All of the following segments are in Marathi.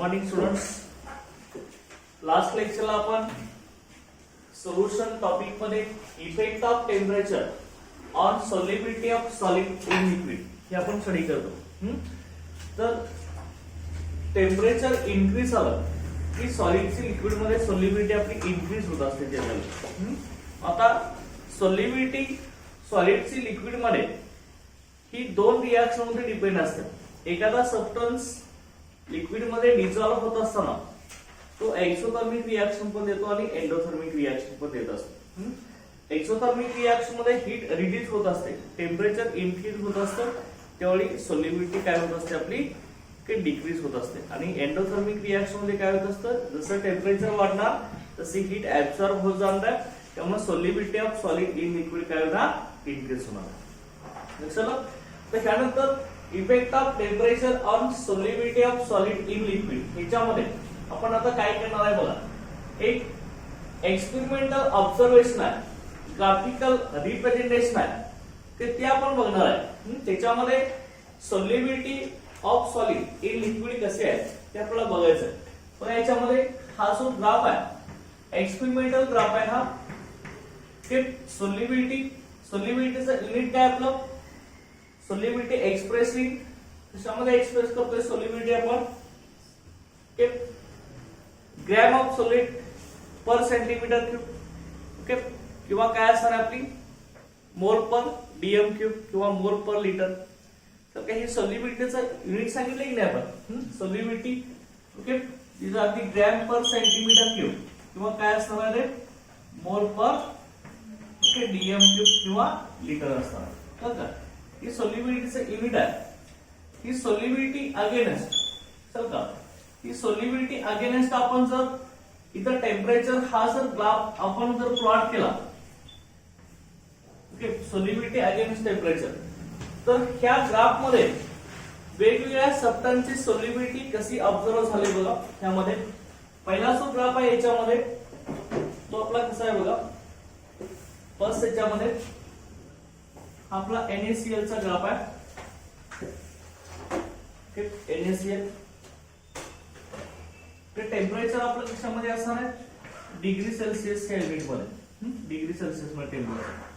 Morning students. लास्ट लेक्चरला आपण सोल्युशन टॉपिक मध्ये effect of temperature on solubility of solid in liquid हे आपण स्टडी करतो. तर टेम्परेचर इन्क्रीज झालं की सॉलिडची लिक्विड मध्ये सॉल्युबिलिटी आपली इन्क्रीज होत असते जनरली. आता सॉल्युबिलिटी सॉलिडची लिक्विड मध्ये ही दोन रिएक्शन मध्ये डिपेंड असते. एखादा सबस्टन्स लिक्विड मध्ये डिझॉल्व होत असताना तो एक्सोथर्मिक रिएक्शन पण देतो आणि एंडोथर्मिक रिएक्शन पण देत असतो. एक्सोथर्मिक रिएक्शन मध्ये हीट रिलीज होत असते, टेम्परेचर इन्क्रीज होत असतं, त्यावेळी सॉल्युबिलिटी काय होत असते आपली की डिक्रीज होत असते. आणि एंडोथर्मिक रिएक्शन मध्ये काय होत असतं, जसं टेम्परेचर वाढणार तशी हीट ऍब्सॉर्ब होत जाणार, त्यामुळे solubility of solid in liquid काय होणार इन्क्रीज होणार. चला तर त्यानंतर effect of temperature on solubility of solid in liquid ह्याच्यामध्ये आपण आता काय करणार आहे बघा. एक एक्सपेरिमेंटल ऑब्झर्वेशन आहे, ग्राफिकल रिप्रेझेंटेशन आहे, ते आपण बघणार आहे. त्याच्यामध्ये solubility of solid in liquid कसे आहे ते आपल्याला बघायचं आहे. पण याच्यामध्ये हा जो ग्राफ आहे एक्सपेरिमेंटल ग्राफ आहे हा, ते सॉल्युबिलिटीचं युनिट काय आपलं सॉल्युबिलिटी एक्सप्रेस इन कशामध्ये एक्सप्रेस करतोय सॉल्युबिलिटी आपण gram of solid per centimetre cube. Okay, किंवा काय असणार आपली मोल पर डीएम क्यूब किंवा मोल पर लिटर. तर काही सॉल्युबिलिटीचं युनिट सांगितलं की नाही आपण solubility. Okay, is are the gram per centimetre cube किंवा काय असणार आहे मोल पर ओके डीएम क्यूब किंवा लिटर असणार. तर ही सॉल्युबिलिटीचं युनिट आहे. ही सॉल्युबिलिटी अगेन्स्ट चल का ही सॉल्युबिलिटी अगेन्स्ट आपण जर इथं टेम्परेचर हा जर ग्राफ आपण जर प्लॉट केला ओके सॉल्युबिलिटी अगेन्स्ट टेम्परेचर, तर ह्या ग्राफ मध्ये वेगवेगळ्या सबस्टन्सची सॉल्युबिलिटी कशी ऑब्झर्व झाली बघा. ह्यामध्ये पहिला जो ग्राफ आहे याच्यामध्ये तो आपला कसा आहे बघा. फर्स्ट याच्यामध्ये आपला NaCl चा ग्राफ आहे. NaCl ते टेम्परेचर आपलं कशामध्ये असणार आहे डिग्री सेल्सिअस या युनिट मध्ये. डिग्री सेल्सिअस मध्ये टेम्परेचर.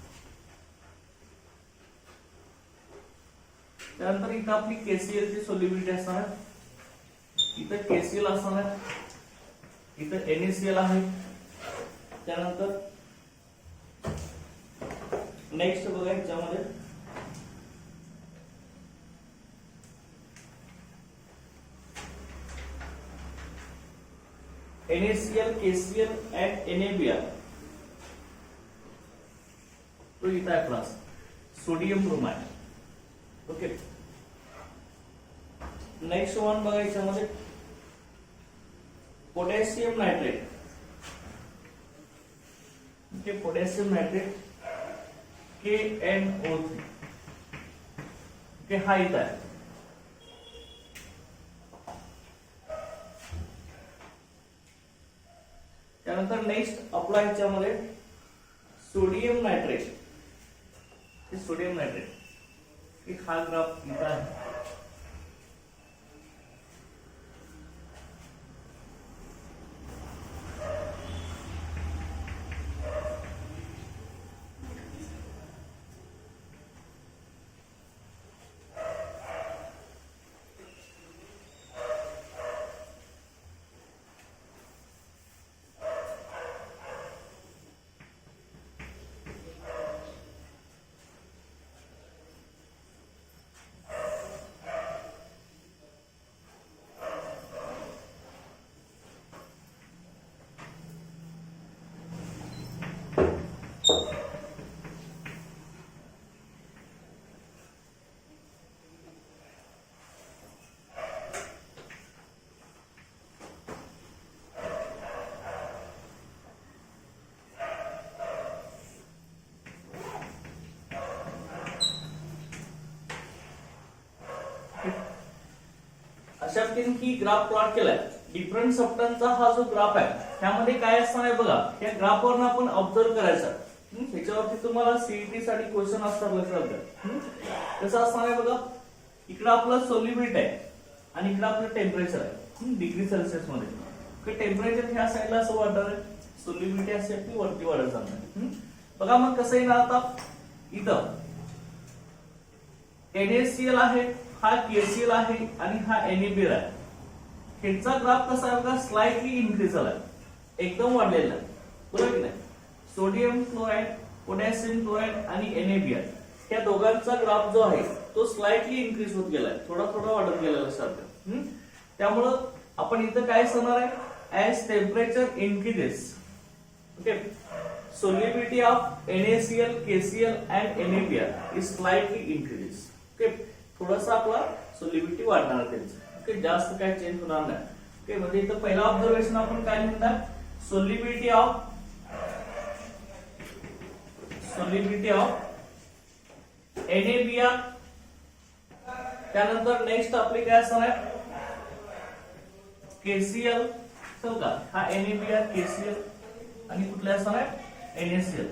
त्यानंतर इथं आपली KCl ची सॉल्युबिलिटी असणार आहे. इथं KCl असणार आहे, इथं NaCl आहे. त्यानंतर नेक्स्ट बघा याच्यामध्ये NaCl, KCl and NaBr. तो इथं आहे plus sodium bromide. Okay, next one बघा याच्यामध्ये potassium nitrate. Okay, potassium nitrate KNO3. Okay, हा इथं आहे. त्यानंतर नेक्स्ट आपला ह्याच्यामध्ये सोडियम नायट्रेट. सोडियम नायट्रेट हा ग्राफ इथं आहे. अशा पद्धतीने ग्राफ प्लॉट केलाय. डिफरंट सबस्टन्सचा हा जो ग्राफ आहे त्यामध्ये काय असणार आहे बघा. या ग्राफवरून आपण ऑब्झर्व करायचं. ह्याच्यावरती तुम्हाला सीईटी साठी क्वेश्चन असतात लक्षात घ्या. कसं असणार आहे बघा. इकडे आपलं सॉल्युबिलिटी आहे आणि इकडे आपलं टेम्परेचर आहे. डिग्री सेल्सिअस मध्ये. तर टेम्परेचर ह्या साईडला असं वाढणार आहे, सोल्युबिलिटी असे आपली वरती वाढत जाणार. बघा मग कसं येणार आता, इथं NaCl आहे, हा KCl आहे आणि हा NaBr आहे. ह्याचा ग्राफ कसा आहे बघा, स्लाइटली इन्क्रीज झालाय, एकदम वाढलेला आहे, बरोबर की नाही. सोडियम क्लोराईड, पोटॅशियम क्लोराईड आणि NaBr या दोघांचा ग्राफ जो आहे तो स्लाइटली इन्क्रीज होत गेलाय, थोडा थोडा वाढत गेलेला असतं. त्यामुळं आपण इथं काय सांगणार आहे, as temperature increases, okay, solubility of NaCl, KCl and NaBr is slightly increases. Okay, थोडासा आपला solubility वाढणार आहे त्यांचं. ओके, जास्त काय चेंज होणार नाही. ओके, म्हणजे इथं पहिला ऑब्झर्वेशन आपण काय म्हणणार, solubility of NaBr. त्यानंतर नेक्स्ट आपली काय असणार आहे, KCl. चल का, हा NaBr, KCl आणि कुठले असणार आहे, NaCl.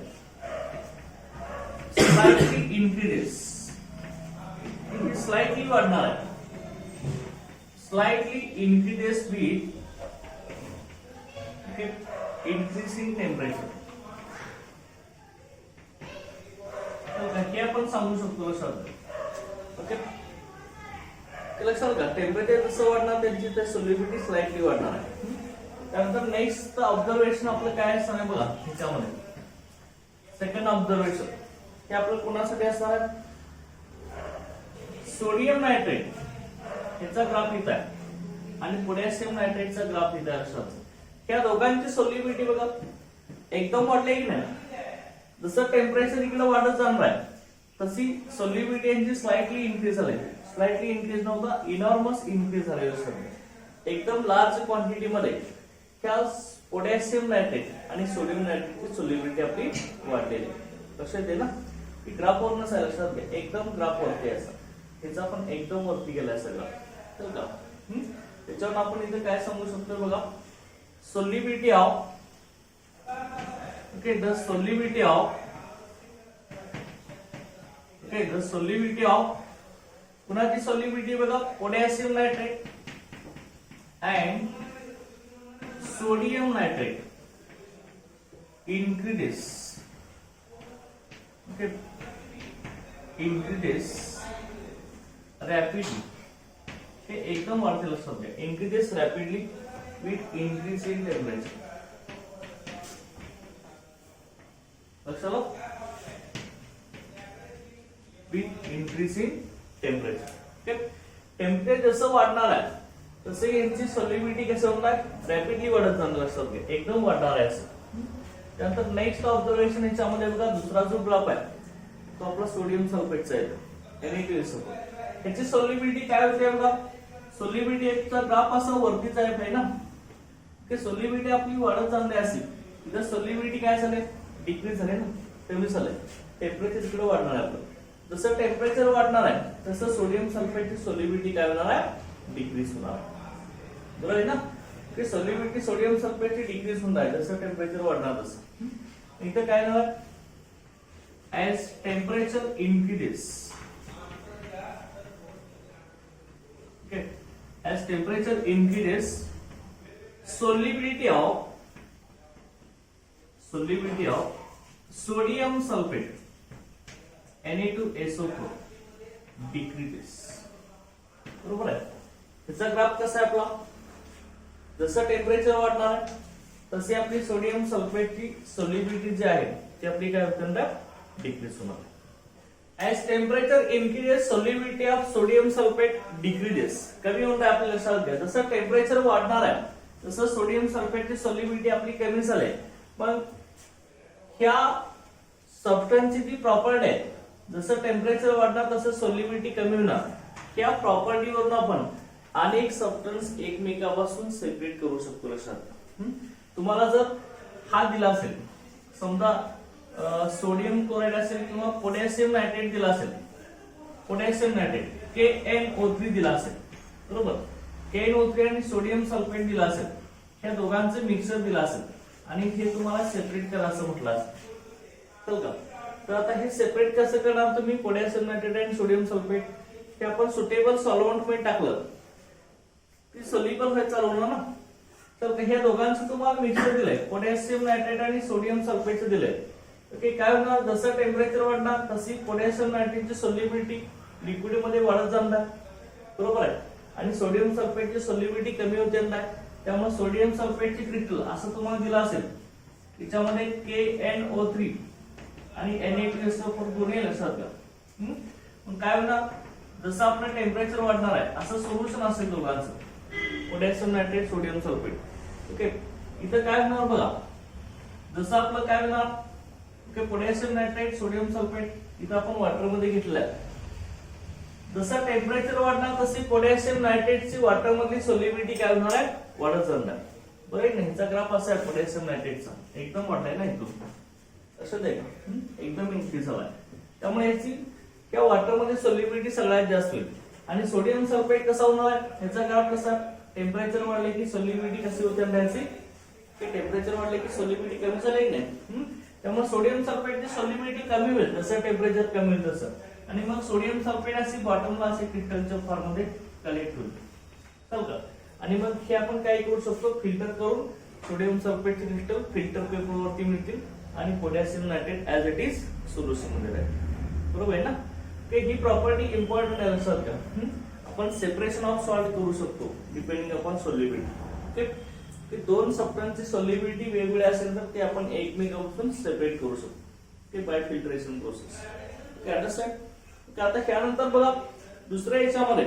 स्लाइटली इन्क्रीजेस, स्लाइटली वाढणार आहे, slightly increases with increasing temperature. हे आपण सांगू शकतो लक्षात. ओके, लक्षात का, टेम्परेचर जसं वाढणार त्यांची ते सोल्युबिलिटी स्लाइटली वाढणार आहे. त्यानंतर नेक्स्ट ऑब्झर्वेशन आपलं काय असणार आहे बघा, ह्याच्यामध्ये सेकंड ऑब्झर्वेशन हे आपलं कोणासाठी असणार आहे, सोडियम नायट्रेट ह्याचा ग्राफ इथं आहे आणि पोटॅशियम नायट्रेटचा ग्राफ इथं आहे. लक्षात, या दोघांची सोल्युबिलिटी बघा एकदम वाढली की नाही. जसं टेम्परेचर इकडे वाढत जाणार आहे तशी सोल्युबिलिटी यांची स्लाइटली इन्क्रीज झाली. स्लाइटली इन्क्रीज नव्हता, इनॉर्मस इन्क्रीज झालेलं. एकदम लार्ज क्वांटिटी मध्ये त्या पोटॅशियम नायट्रेट आणि सोडियम नायट्रेटची सोल्युबिलिटी आपली वाढलेली. लक्षात येते ना, की ग्राफ वरनच आहे, लक्षात घ्या, एकदम ग्राफ वरती आहे असं. ह्याचा पण एकदम वरती गेलाय सगळा. तर का त्याच्यावर आपण इथे काय सांगू शकतो बघा, solubility of, okay, the solubility of, okay, the solubility of कुणाची सोल्युबिलिटी बघा, potassium nitrate and sodium nitrate increases, okay, increases rapidly. हे एकदम वाढते, लक्षात घ्या, increases rapidly with increase in temperature. लक्षात आलं, with increase in temperature. okay, temperature जसं वाढणार आहे तसे यांची सोल्युबिलिटी कसं होणार, रॅपिडली वाढत जाणार. लक्षात घ्या, एकदम वाढणार आहे असं. त्यानंतर नेक्स्ट ऑब्झर्वेशन याच्यामध्ये बघा, दुसरा जो ग्राफ आहे तो आपला सोडियम सल्फेटचा आहे, NaCl. याची सोल्युबिलिटी काय होते बघा, सोल्युबिलिटीचा ग्राफ असा वरतीच आहे ना, की सोल्युबिलिटी आपली वाढत जाणार आहे अशी. इथं सोल्युबिलिटी काय झाले, डिक्रीज झाले ना, कमी झाले. टेम्परेचर इकडे वाढणार आहे आपलं. जसं टेम्परेचर वाढणार आहे तसं सोडियम सल्फेटची सोल्युबिलिटी काय होणार आहे, डिक्रीज होणार आहे. बरोबर आहे ना, की सोल्युबिलिटी सोडियम सल्फेटची डिक्रीज होणार आहे जसं टेम्परेचर वाढणार तसं. इथं काय होणार, as temperature increases, okay, as temperature increases solubility of sodium sulfate Na2SO4 decreases. बरोबर आहे. त्याचा ग्राफ कसा आहे आपला, जसं टेम्परेचर वाढणार आहे तसे आपली सोडियम सल्फेटची सोल्युबिलिटी जी आहे ती आपली काय होते, डिक्रीज होणार. As temperature increases, solubility of sodium sulfate decreases. कमी होणार आहे आपल्या लक्षात घ्या. जसं टेम्परेचर वाढणार आहे तसं सोडियम सल्फेटची सोल्युबिलिटी आपली कमी झाली. पण ह्या सबस्टन्सची जी प्रॉपर्टी आहे, जसं टेम्परेचर वाढणार तसं सोल्युबिलिटी कमी होणार. त्या प्रॉपर्टी वरून आपण अनेक सबस्टन्स एकमेकांपासून सेपरेट करू शकतो. लक्षात, तुम्हाला जर हा दिला असेल, समजा सोडियम क्लोराइड असेल किंवा पोटॅशियम नायट्रेट दिला असेल, पोटॅशियम नायट्रेट KNO3 दिला असेल, बरोबर, KNO3 आणि सोडियम सल्फेट दिला असेल, ह्या दोघांचे मिक्सर दिला असेल आणि हे तुम्हाला सेपरेट करा असं म्हटलं असेल का. तर आता हे सेपरेट कसं करणार तुम्ही, पोटॅशियम नायट्रेट आणि सोडियम सल्फेट हे आपण सुटेबल सॉल्व्हंट मध्ये टाकलं ती सोल्युबल व्हायला चालू होणार ना. तर ह्या दोघांचं तुम्हाला मिक्सचर दिलंय, पोटॅशियम नायट्रेट आणि सोडियम सल्फेटचं दिलंय. ओके, काय होणार, जसं टेम्परेचर वाढणार तशी पोटॅशियम नायट्रेटची सोल्युबिलिटी लिक्विड मध्ये वाढत जाणार, बरोबर आहे. आणि सोडियम सल्फेटची सोल्युबिलिटी कमी होत जाणार. त्यामुळे सोडियम सल्फेटची क्रिस्टल असं तुम्हाला दिलं असेल, त्याच्यामध्ये KNO3 आणि Na2SO4 दोन्ही लक्षात घ्या. मग काय होणार, जसं आपलं टेम्परेचर वाढणार आहे असं सोल्युशन असेल दोघांचं, potassium nitrate sodium sulphate. Okay, इथं काय होणार बघा, जसं आपलं काय होणार, okay, potassium nitrate sodium sulphate इथं आपण वॉटर मध्ये घेतलेलं आहे. जसं टेम्परेचर वाढणार तशी पोटॅशियम नायट्रेटची वॉटर मधली सोल्युबिलिटी काय होणार आहे, वाढत जाणार. बरोबर ना, ह्याचा ग्राफ असा आहे पोटॅशियम नायट्रेटचा, एकदम वाढलाय ना इथून, असं नाही एकदम इन्क्रीज झालाय. त्यामुळे याची त्या वॉटर मध्ये सोल्युबिलिटी सगळ्यात जास्त होईल. आणि सोडियम सल्फेट कसा होणार आहे, ह्याचा ग्राफ कसा, टेम्परेचर वाढले की सोल्युबिलिटी कशी होते अंदाजे, की टेम्परेचर वाढले की सोल्युबिलिटी कमी झाली की नाही. त्यामुळे सोडियम सल्फेटची सोल्युबिलिटी कमी होईल जसं टेम्परेचर कमी होईल तसं. आणि मग सोडियम सल्फेट अशी बॉटमला असे क्रिस्टलच्या फॉर्म मध्ये कलेक्ट होईल, चल का. आणि मग हे आपण काय करू शकतो, फिल्टर करून सोडियम सल्फेटचे क्रिस्टल फिल्टर पेपर वरती मिळतील आणि potassium nitrate as it is solution मध्ये राहील, बरोबर आहे ना. ही प्रॉपर्टी इम्पॉर्टंट आहे लक्षात घ्या. आपण सेपरेशन ऑफ सॉल्ट करू शकतो डिपेंडिंग अपॉन सोल्युबिलिटी. ते दोन सबस्टन्सची सोल्युबिलिटी वेगवेगळी असेल तर ते आपण एकमेकांपासून सेपरेट करू शकतो, ते bye filtration process. Okay, understand. आता त्यानंतर बघा दुसऱ्या याच्यामध्ये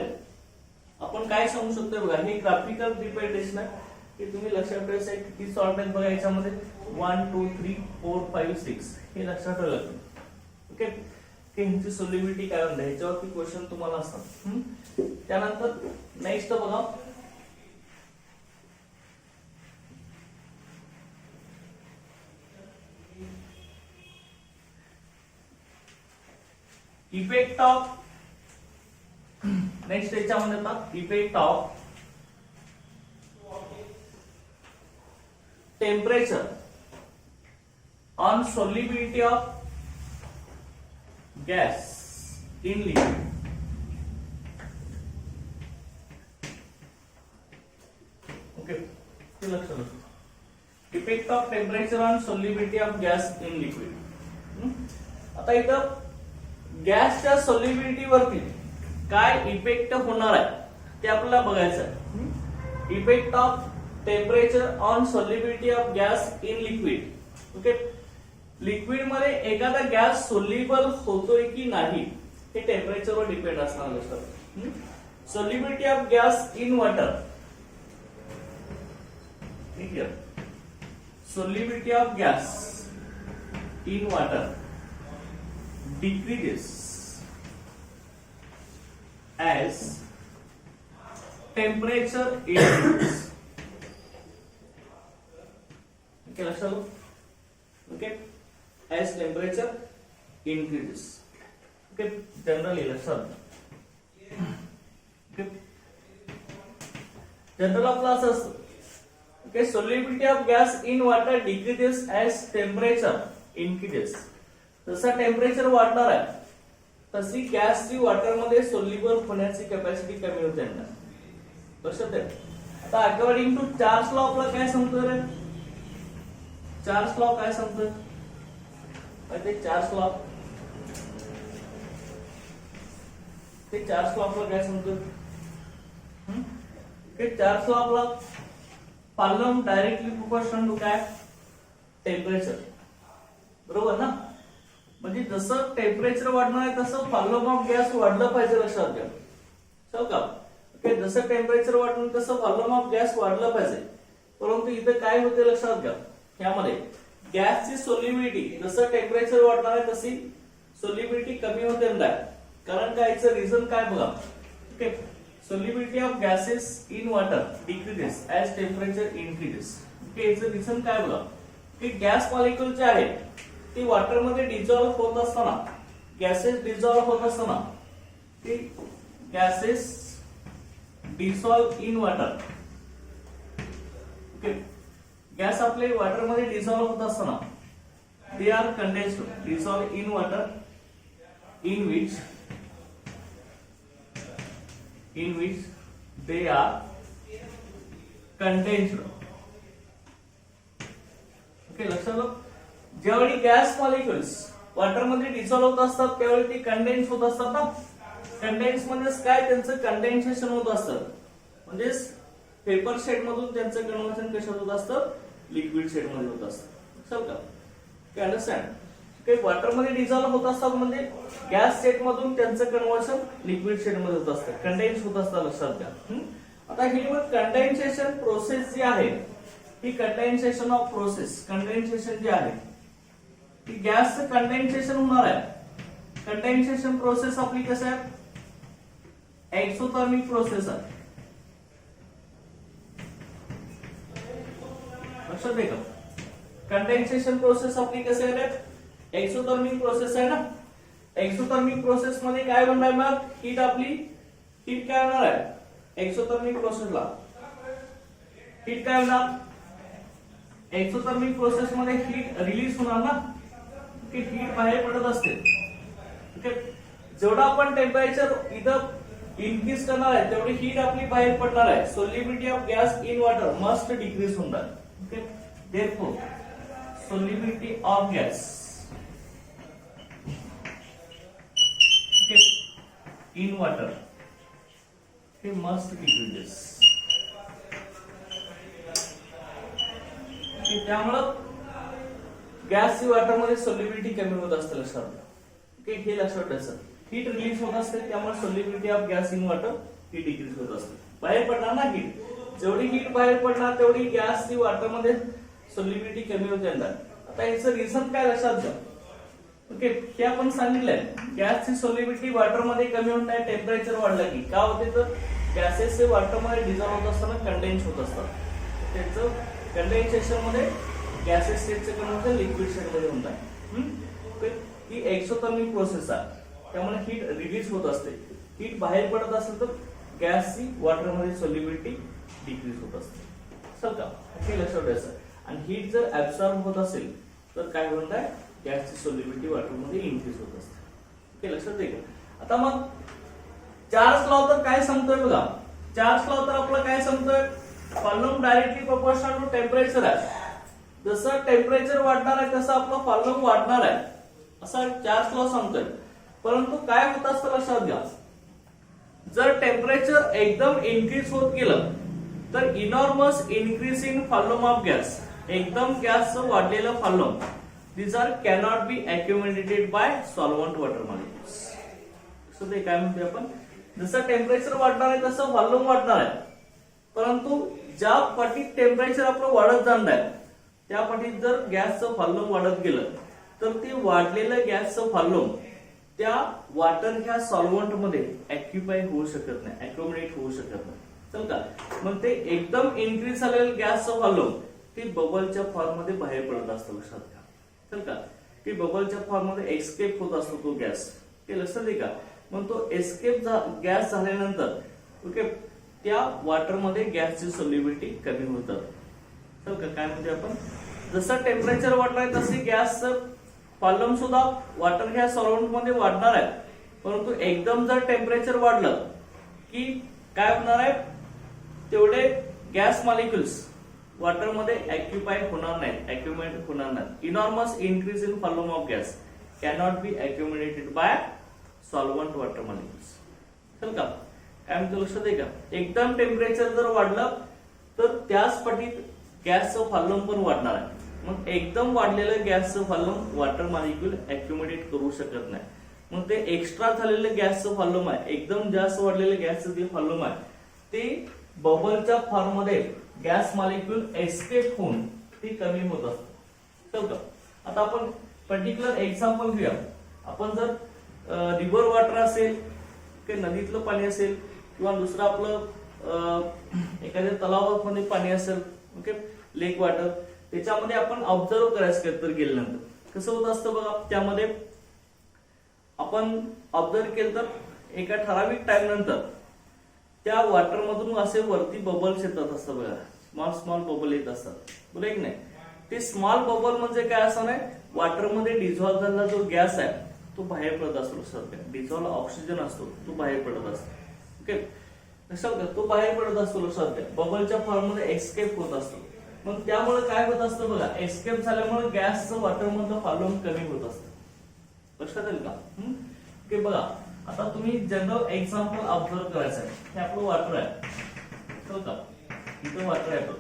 आपण काय सांगू शकतो बघा, हे ग्राफिकल रिप्रेझेंटेशन आहे, हे तुम्ही लक्षात ठेवायचं आहे. किती सॉल्ट आहेत बघा याच्यामध्ये, 1 2 3 4 5 6 हे लक्षात ठेवायला लागतं. ओके, ह्यांची सोल्युबिलिटी काय म्हणते ह्याच्यावरती क्वेश्चन तुम्हाला असतात. त्यानंतर नेक्स्ट बघा, इफेक्ट ऑफ, नेक्स्ट याच्यामध्ये येतात effect of temperature on solubility of gas in liquid. Okay, ते लक्षात असू. Effect of temperature on solubility of gas in liquid. आता इथं गॅसच्या सोल्युबिलिटी वरती काय इफेक्ट होणार आहे ते आपल्याला बघायचं आहे. Effect of temperature on solubility of gas in liquid. Okay, liquid मध्ये एखादा गॅस सोल्युबल होतोय की नाही हे टेम्परेचरवर डिपेंड असणार असतं. Solubility of gas in water, ठीक आहे, solubility of gas in water decreases as temperature increases. Okay, let's look. Okay, as temperature increases. Okay, generally let's look. Okay, general of classes. Okay, solubility of gas in water decreases as temperature increases. जसं टेम्परेचर वाढणार आहे तशी गॅसची वॉटर मध्ये सोल्युबल होण्याची कॅपॅसिटी कमी होते. लक्षात आहे. आता अकॉर्डिंग टू चार्ल्स लॉ आपला काय सांगतोय रे, चार्ल्स लॉ काय सांगतोय, ते चार्ल्स लॉ, ते चार्ल्स लॉ आपला काय सांगतोय, ते चार्ल्स लॉ आपला पार्लम डायरेक्टली प्रोपोर्शनल टू काय, टेम्परेचर, बरोबर ना. म्हणजे जसं टेम्परेचर वाढणार आहे तसं व्हॉल्यूम ऑफ गॅस वाढलं पाहिजे, लक्षात घ्या, चल का. ओके, जसं टेम्परेचर वाढणार तसं व्हॉल्यूम ऑफ गॅस वाढलं पाहिजे. परंतु इथं काय होते लक्षात घ्या, ह्यामध्ये गॅसची सोल्युबिलिटी जसं टेम्परेचर वाढणार आहे तशी सोल्युबिलिटी कमी होते नाही. कारण काय, याचं रिझन काय बघा. Okay, solubility of gases in water decreases as temperature increases. Okay, याचं रिझन काय बघा, की गॅस मॉलिक्यूल जे आहे ती वॉटर मध्ये डिझॉल्व होत असताना, गॅसेस डिझॉल्व होत असताना, ती gases dissolve in water. Okay, gas आपले वॉटर मध्ये डिझॉल्व होत असताना they are condensed, dissolve in water in which they are condensed. Okay, लक्षात आलं. ज्यावेळी गॅस मॉलिक्युल्स वॉटर मध्ये डिझॉल्व्ह होत असतात त्यावेळी ती कंडेन्स होत असतात ना. कंडेन्स म्हणजे काय, त्यांचं कंडेन्सेशन होत असतं, म्हणजे पेपर शेड मधून त्यांचं कन्व्हर्जन कशात होत असतं, लिक्विड शेड मध्ये होत असतं. समजा का, अंडरस्टँड. काही वॉटर मध्ये डिझॉल्व्ह होत असतात म्हणजे गॅस स्टेट मधून त्यांचं कन्व्हर्शन लिक्विड शेड मध्ये होत असतं, कंडेन्स होत असतं, लक्षात घ्या. आता ही कंडेन्सेशन प्रोसेस जी आहे, ही कंडेन्सेशन ऑफ प्रोसेस, कंडेन्सेशन जी आहे ती गॅसचं कंडेन्सेशन होणार आहे. कंडेन्सेशन प्रोसेस आपली कसं आहे, एक्सोथर्मिक प्रोसेस आहे. लक्षात आहे का, कंडेन्सेशन प्रोसेस आपली कशी आहे, एक्सोथर्मिक प्रोसेस आहे ना. एक्सोथर्मिक प्रोसेस मध्ये काय होणार आहे मग, हीट आपली, हीट काय होणार आहे एक्सोथर्मिक प्रोसेसला, हीट काय होणार, एक्सोथर्मिक प्रोसेस मध्ये हीट रिलीज होणार ना, की हीट बाहेर पडत असते. ओके, जेवढा आपण टेम्परेचर इथं इनक्रीज करणार आहे तेवढी हीट आपली बाहेर पडणार आहे. Solubility of gas in water must decrease होणार. Okay, therefore solubility of gas in water it must decreases. त्यामुळं गॅसची वॉटर मध्ये सोल्युबिलिटी कमी होत असते, लक्षात. ओके, हे लक्षात ठेवायचं. हीट रिलीज होत असते त्यामुळे solubility of gas in water he decrease होत असते. बाहेर पडणार ना हीट, जेवढी हीट बाहेर पडणार तेवढी गॅसची वॉटर मध्ये सोल्युबिलिटी कमी होत येणार. आता याचं रिझन काय लक्षात घ्या. ओके, हे आपण सांगितलंय गॅसची सोल्युबिलिटी वॉटर मध्ये कमी होत नाही टेम्परेचर वाढलं की. का होते तर गॅसेस वॉटर मध्ये डिझॉल्व्ह होत असताना कंडेन्स होत असतात. त्याचं कंडेन्सेशन मध्ये गॅसेस स्टेटचं कन्व्हर्जन लिक्विड स्टेट मध्ये होत आहे. ही एक्सोथर्मिक प्रोसेस आहे, त्यामुळे हीट रिलीज होत असते. हीट बाहेर पडत असेल तर गॅसची वॉटर मध्ये सोल्युबिलिटी डिक्रीज होत असते. चल का, हे लक्षात ठेवायचं. आणि हीट जर ऍब्सॉर्ब होत असेल तर काय होत आहे, गॅसची सोल्युबिलिटी वॉटर मध्ये इन्क्रीज होत असते. ओके, लक्षात आहे का. आता मग चार्ज लॉ तर काय सांगतोय बघा. चार्ज लॉ तर आपलं काय सांगतोय, volume directly proportional to temperature आहे. जसं टेम्परेचर वाढणार आहे तसं आपलं व्हॉल्यूम वाढणार आहे, असा चार्ज लॉ सांगतोय. परंतु काय होत असतं लक्षात घ्या, जर टेम्परेचर एकदम इन्क्रीज होत गेलं तर enormous increase in volume of gas, एकदम गॅसचं वाढलेलं volume, these are cannot be accumulated by solvent water molecules. So ते काय म्हणतो आपण, जसं टेम्परेचर वाढणार आहे तसं व्हॉल्यूम वाढणार आहे. परंतु ज्या पटीत टेम्परेचर आपलं वाढत जाणार आहे त्या पटीत जर गॅसचं व्हॉल्यूम वाढत गेलं तर ते वाढलेलं गॅसचं व्हॉल्यूम त्या वॉटर ह्या सॉल्व्हंट मध्ये ऑक्युपाय होऊ शकत नाही, अकोमोडेट होऊ शकत नाही. चल का, मग ते एकदम इन्क्रीज झालेलं गॅसचं व्हॉल्यूम ते बबलच्या फॉर्म मध्ये बाहेर पडत असतं, लक्षात घ्या. चल का, की बबलच्या फॉर्म मध्ये एस्केप होत असतो तो गॅस, ते लक्षात आहे का. मग तो एस्केप गॅस झाल्यानंतर ओके त्या वॉटर मध्ये गॅसची सोल्युबिलिटी कमी होतात. चल का, काय म्हणते आपण, जसं टेम्परेचर वाढणार आहे तसे गॅसचं व्हॉल्यूम सुद्धा वॉटर ह्या सॉल्व्हंट मध्ये वाढणार आहे. परंतु एकदम जर टेम्परेचर वाढलं की काय होणार आहे, तेवढे गॅस मॉलिक्युल्स वॉटर मध्ये ऑक्युपाय होणार नाहीत, अक्युमुलेट होणार नाहीत. Enormous increase in volume of gas cannot be accumulated by solvent water molecules. चल का, काय म्हणतो लक्षात आहे का. एकदम टेम्परेचर जर वाढलं तर त्याच पटीत गॅसचं व्हॉल्यूम पण वाढणार आहे. मग एकदम वाढलेलं गॅसचं व्हॉल्यूम वॉटर मॉलिक्युल अक्युमुलेट करू शकत नाही. मग ते एक्स्ट्रा झालेलं गॅसचं व्हॉल्यूम आहे, एकदम जास्त वाढलेलं गॅसचं जे व्हॉल्यूम आहे ते बबलच्या फॉर्म मध्ये गॅस मॉलिक्युल एस्केप होऊन ती कमी होत असते. चल का, आता आपण पर्टिक्युलर एक्झाम्पल घेऊया. आपण जर रिव्हर वॉटर असेल किंवा नदीतलं पाणी असेल किंवा दुसरं आपलं एखाद्या तलावामध्ये पाणी असेल, ओके लेक वॉटर, त्याच्यामध्ये आपण ऑब्झर्व करायचं तर गेल्यानंतर कसं होत असतं बघा. त्यामध्ये आपण ऑब्झर्व केलं तर एका ठराविक टाइम नंतर त्या वॉटर मधून असे वरती बबल्स येतात असतात बघा, स्मॉल स्मॉल बबल येत असतात, बरोबर आहे की नाही. ते स्मॉल बबल म्हणजे काय असं नाही, वॉटर मध्ये डिझॉल्व्ह झालेला जो गॅस आहे तो बाहेर पडत असतो. डिझॉल्व्ह ऑक्सिजन असतो तो बाहेर पडत असतो. ओके, कशाला का तो बाहेर पडत असतो, लक्षात घ्या. बबलच्या फॉर्म मध्ये एस्केप होत असतो. मग त्यामुळे काय होत असतं बघा, एस्केप झाल्यामुळे गॅसचं वॉटर मधलं व्हॉल्यूम कमी होत असतं. लक्षात येईल का? ओके बघा, आता तुम्ही जनरल एक्झाम्पल ऑब्झर्व करायचं आहे. हे आपलं वॉटर आहे, हो का? इथं वॉटर आहे आपलं,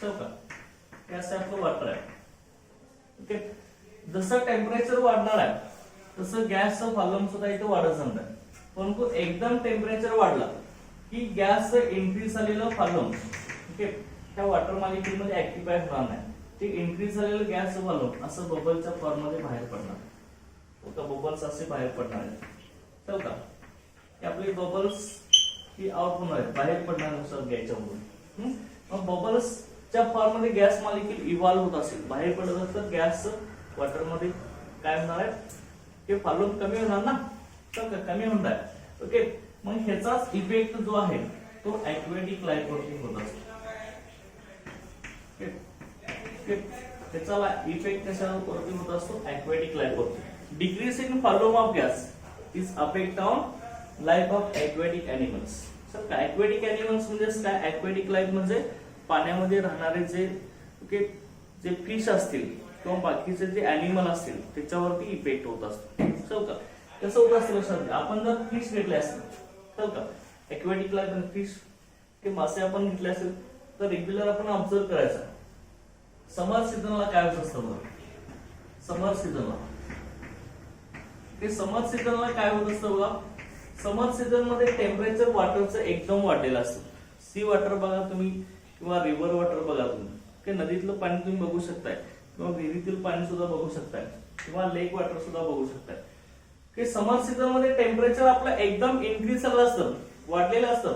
हो का? हे असं आपलं वॉटर आहे. ओके, जसं टेम्परेचर वाढणार आहे तसं गॅसचं व्हॉल्यूम सुद्धा इथे वाढत जाणार आहे. परंतु एकदम टेम्परेचर वाढला की गॅसचं इन्क्रीज झालेलं व्हॉल्यूम ओके त्या वॉटर मॉलिक्यूल मध्ये ऍक्टिफाय होणार नाही. ते इन्क्रीज झालेलं गॅसचं व्हॉल्यूम असं बबलच्या फॉर्म मध्ये बाहेर पडणार, हो का? बबल्स असे बाहेर पडणार आहेत, हो का? हे आपले बबल्स ही आउट होणार आहेत, बाहेर पडणार नुसार घ्यायच्यामधून. मग बबल्सच्या फॉर्म मध्ये गॅस मॉलिक्यूल इव्हॉल्व्ह होत असेल, बाहेर पडत असतं गॅसचं वॉटर मध्ये काय होणार आहे, ते व्हॉल्यूम कमी होणार ना, कमी होणार आहे. ओके, मग ह्याचाच इफेक्ट जो आहे तो ऍक्वेटिक लाईफ वरती होत असतो. त्याचा इफेक्ट कशावरती होत असतो, ऍक्वेटिक लाईफ वरती. Decrease in volume of gas is affect on life of aquatic animals. Sir काय ऍक्वेटिक एनिमल्स म्हणजे काय? ऍक्वेटिक लाईफ म्हणजे पाण्यामध्ये राहणारे जे ओके जे फिश असतील किंवा बाकीचे जे अॅनिमल असतील त्याच्यावरती इफेक्ट होत असतो, हो का? कसं होत असतं लक्षात घ्या. आपण जर फिश घेतले असेल, हो का? ऍक्वेटिक लाईफ फिश ते मासे आपण घेतले असेल तर रेग्युलर आपण ऑब्झर्व करायचं. समर सीझनला काय होत असतं बघा, समर सीझनला काय होत असतं बघा, समर सीझन मध्ये टेम्परेचर वॉटरचं एकदम वाढलेलं असतं. सी वॉटर बघा तुम्ही किंवा रिव्हर वॉटर बघा तुम्ही, की नदीतलं पाणी तुम्ही बघू शकताय किंवा विहिरीतील पाणी सुद्धा बघू शकताय किंवा लेक वॉटर सुद्धा बघू शकताय. की समर सीझन मध्ये टेम्परेचर आपलं एकदम इन्क्रीज झालं असतं, वाढलेलं असतं.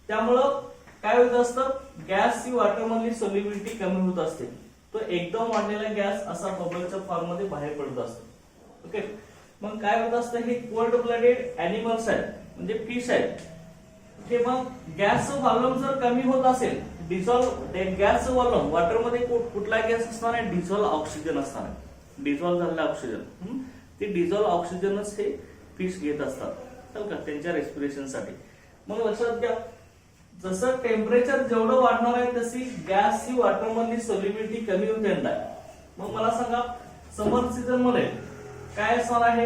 त्यामुळं काय होत असतं, गॅसची वॉटर मधली सोल्युबिलिटी कमी होत असते. तो एकदम वाढलेला गॅस असा बबलच्या फॉर्म मध्ये बाहेर पडत असतो. ओके, मग काय होत असतं, हे कोल्ड ब्लडेड अॅनिमल्स आहेत म्हणजे फिश आहेत. ओके, मग गॅसचं व्हॉल्यूम जर कमी होत असेल, डिझॉल्व गॅसचं व्हॉल्यूम वॉटर मध्ये कुठला गॅस असणार आहे, डिझॉल्व ऑक्सिजन असणार आहे. डिझॉल्व झालेलं ऑक्सिजन, ते डिझॉल्व ऑक्सिजनच हे फिश घेत असतात, हो का? त्यांच्या रेस्पिरेशन साठी. मग लक्षात घ्या, जसं टेम्परेचर जेवढं वाढणार आहे तशी गॅसची वॉटर मधली सोल्युबिलिटी कमी होत येणार. मग मला सांगा, समर सीझन मध्ये काय असणार आहे,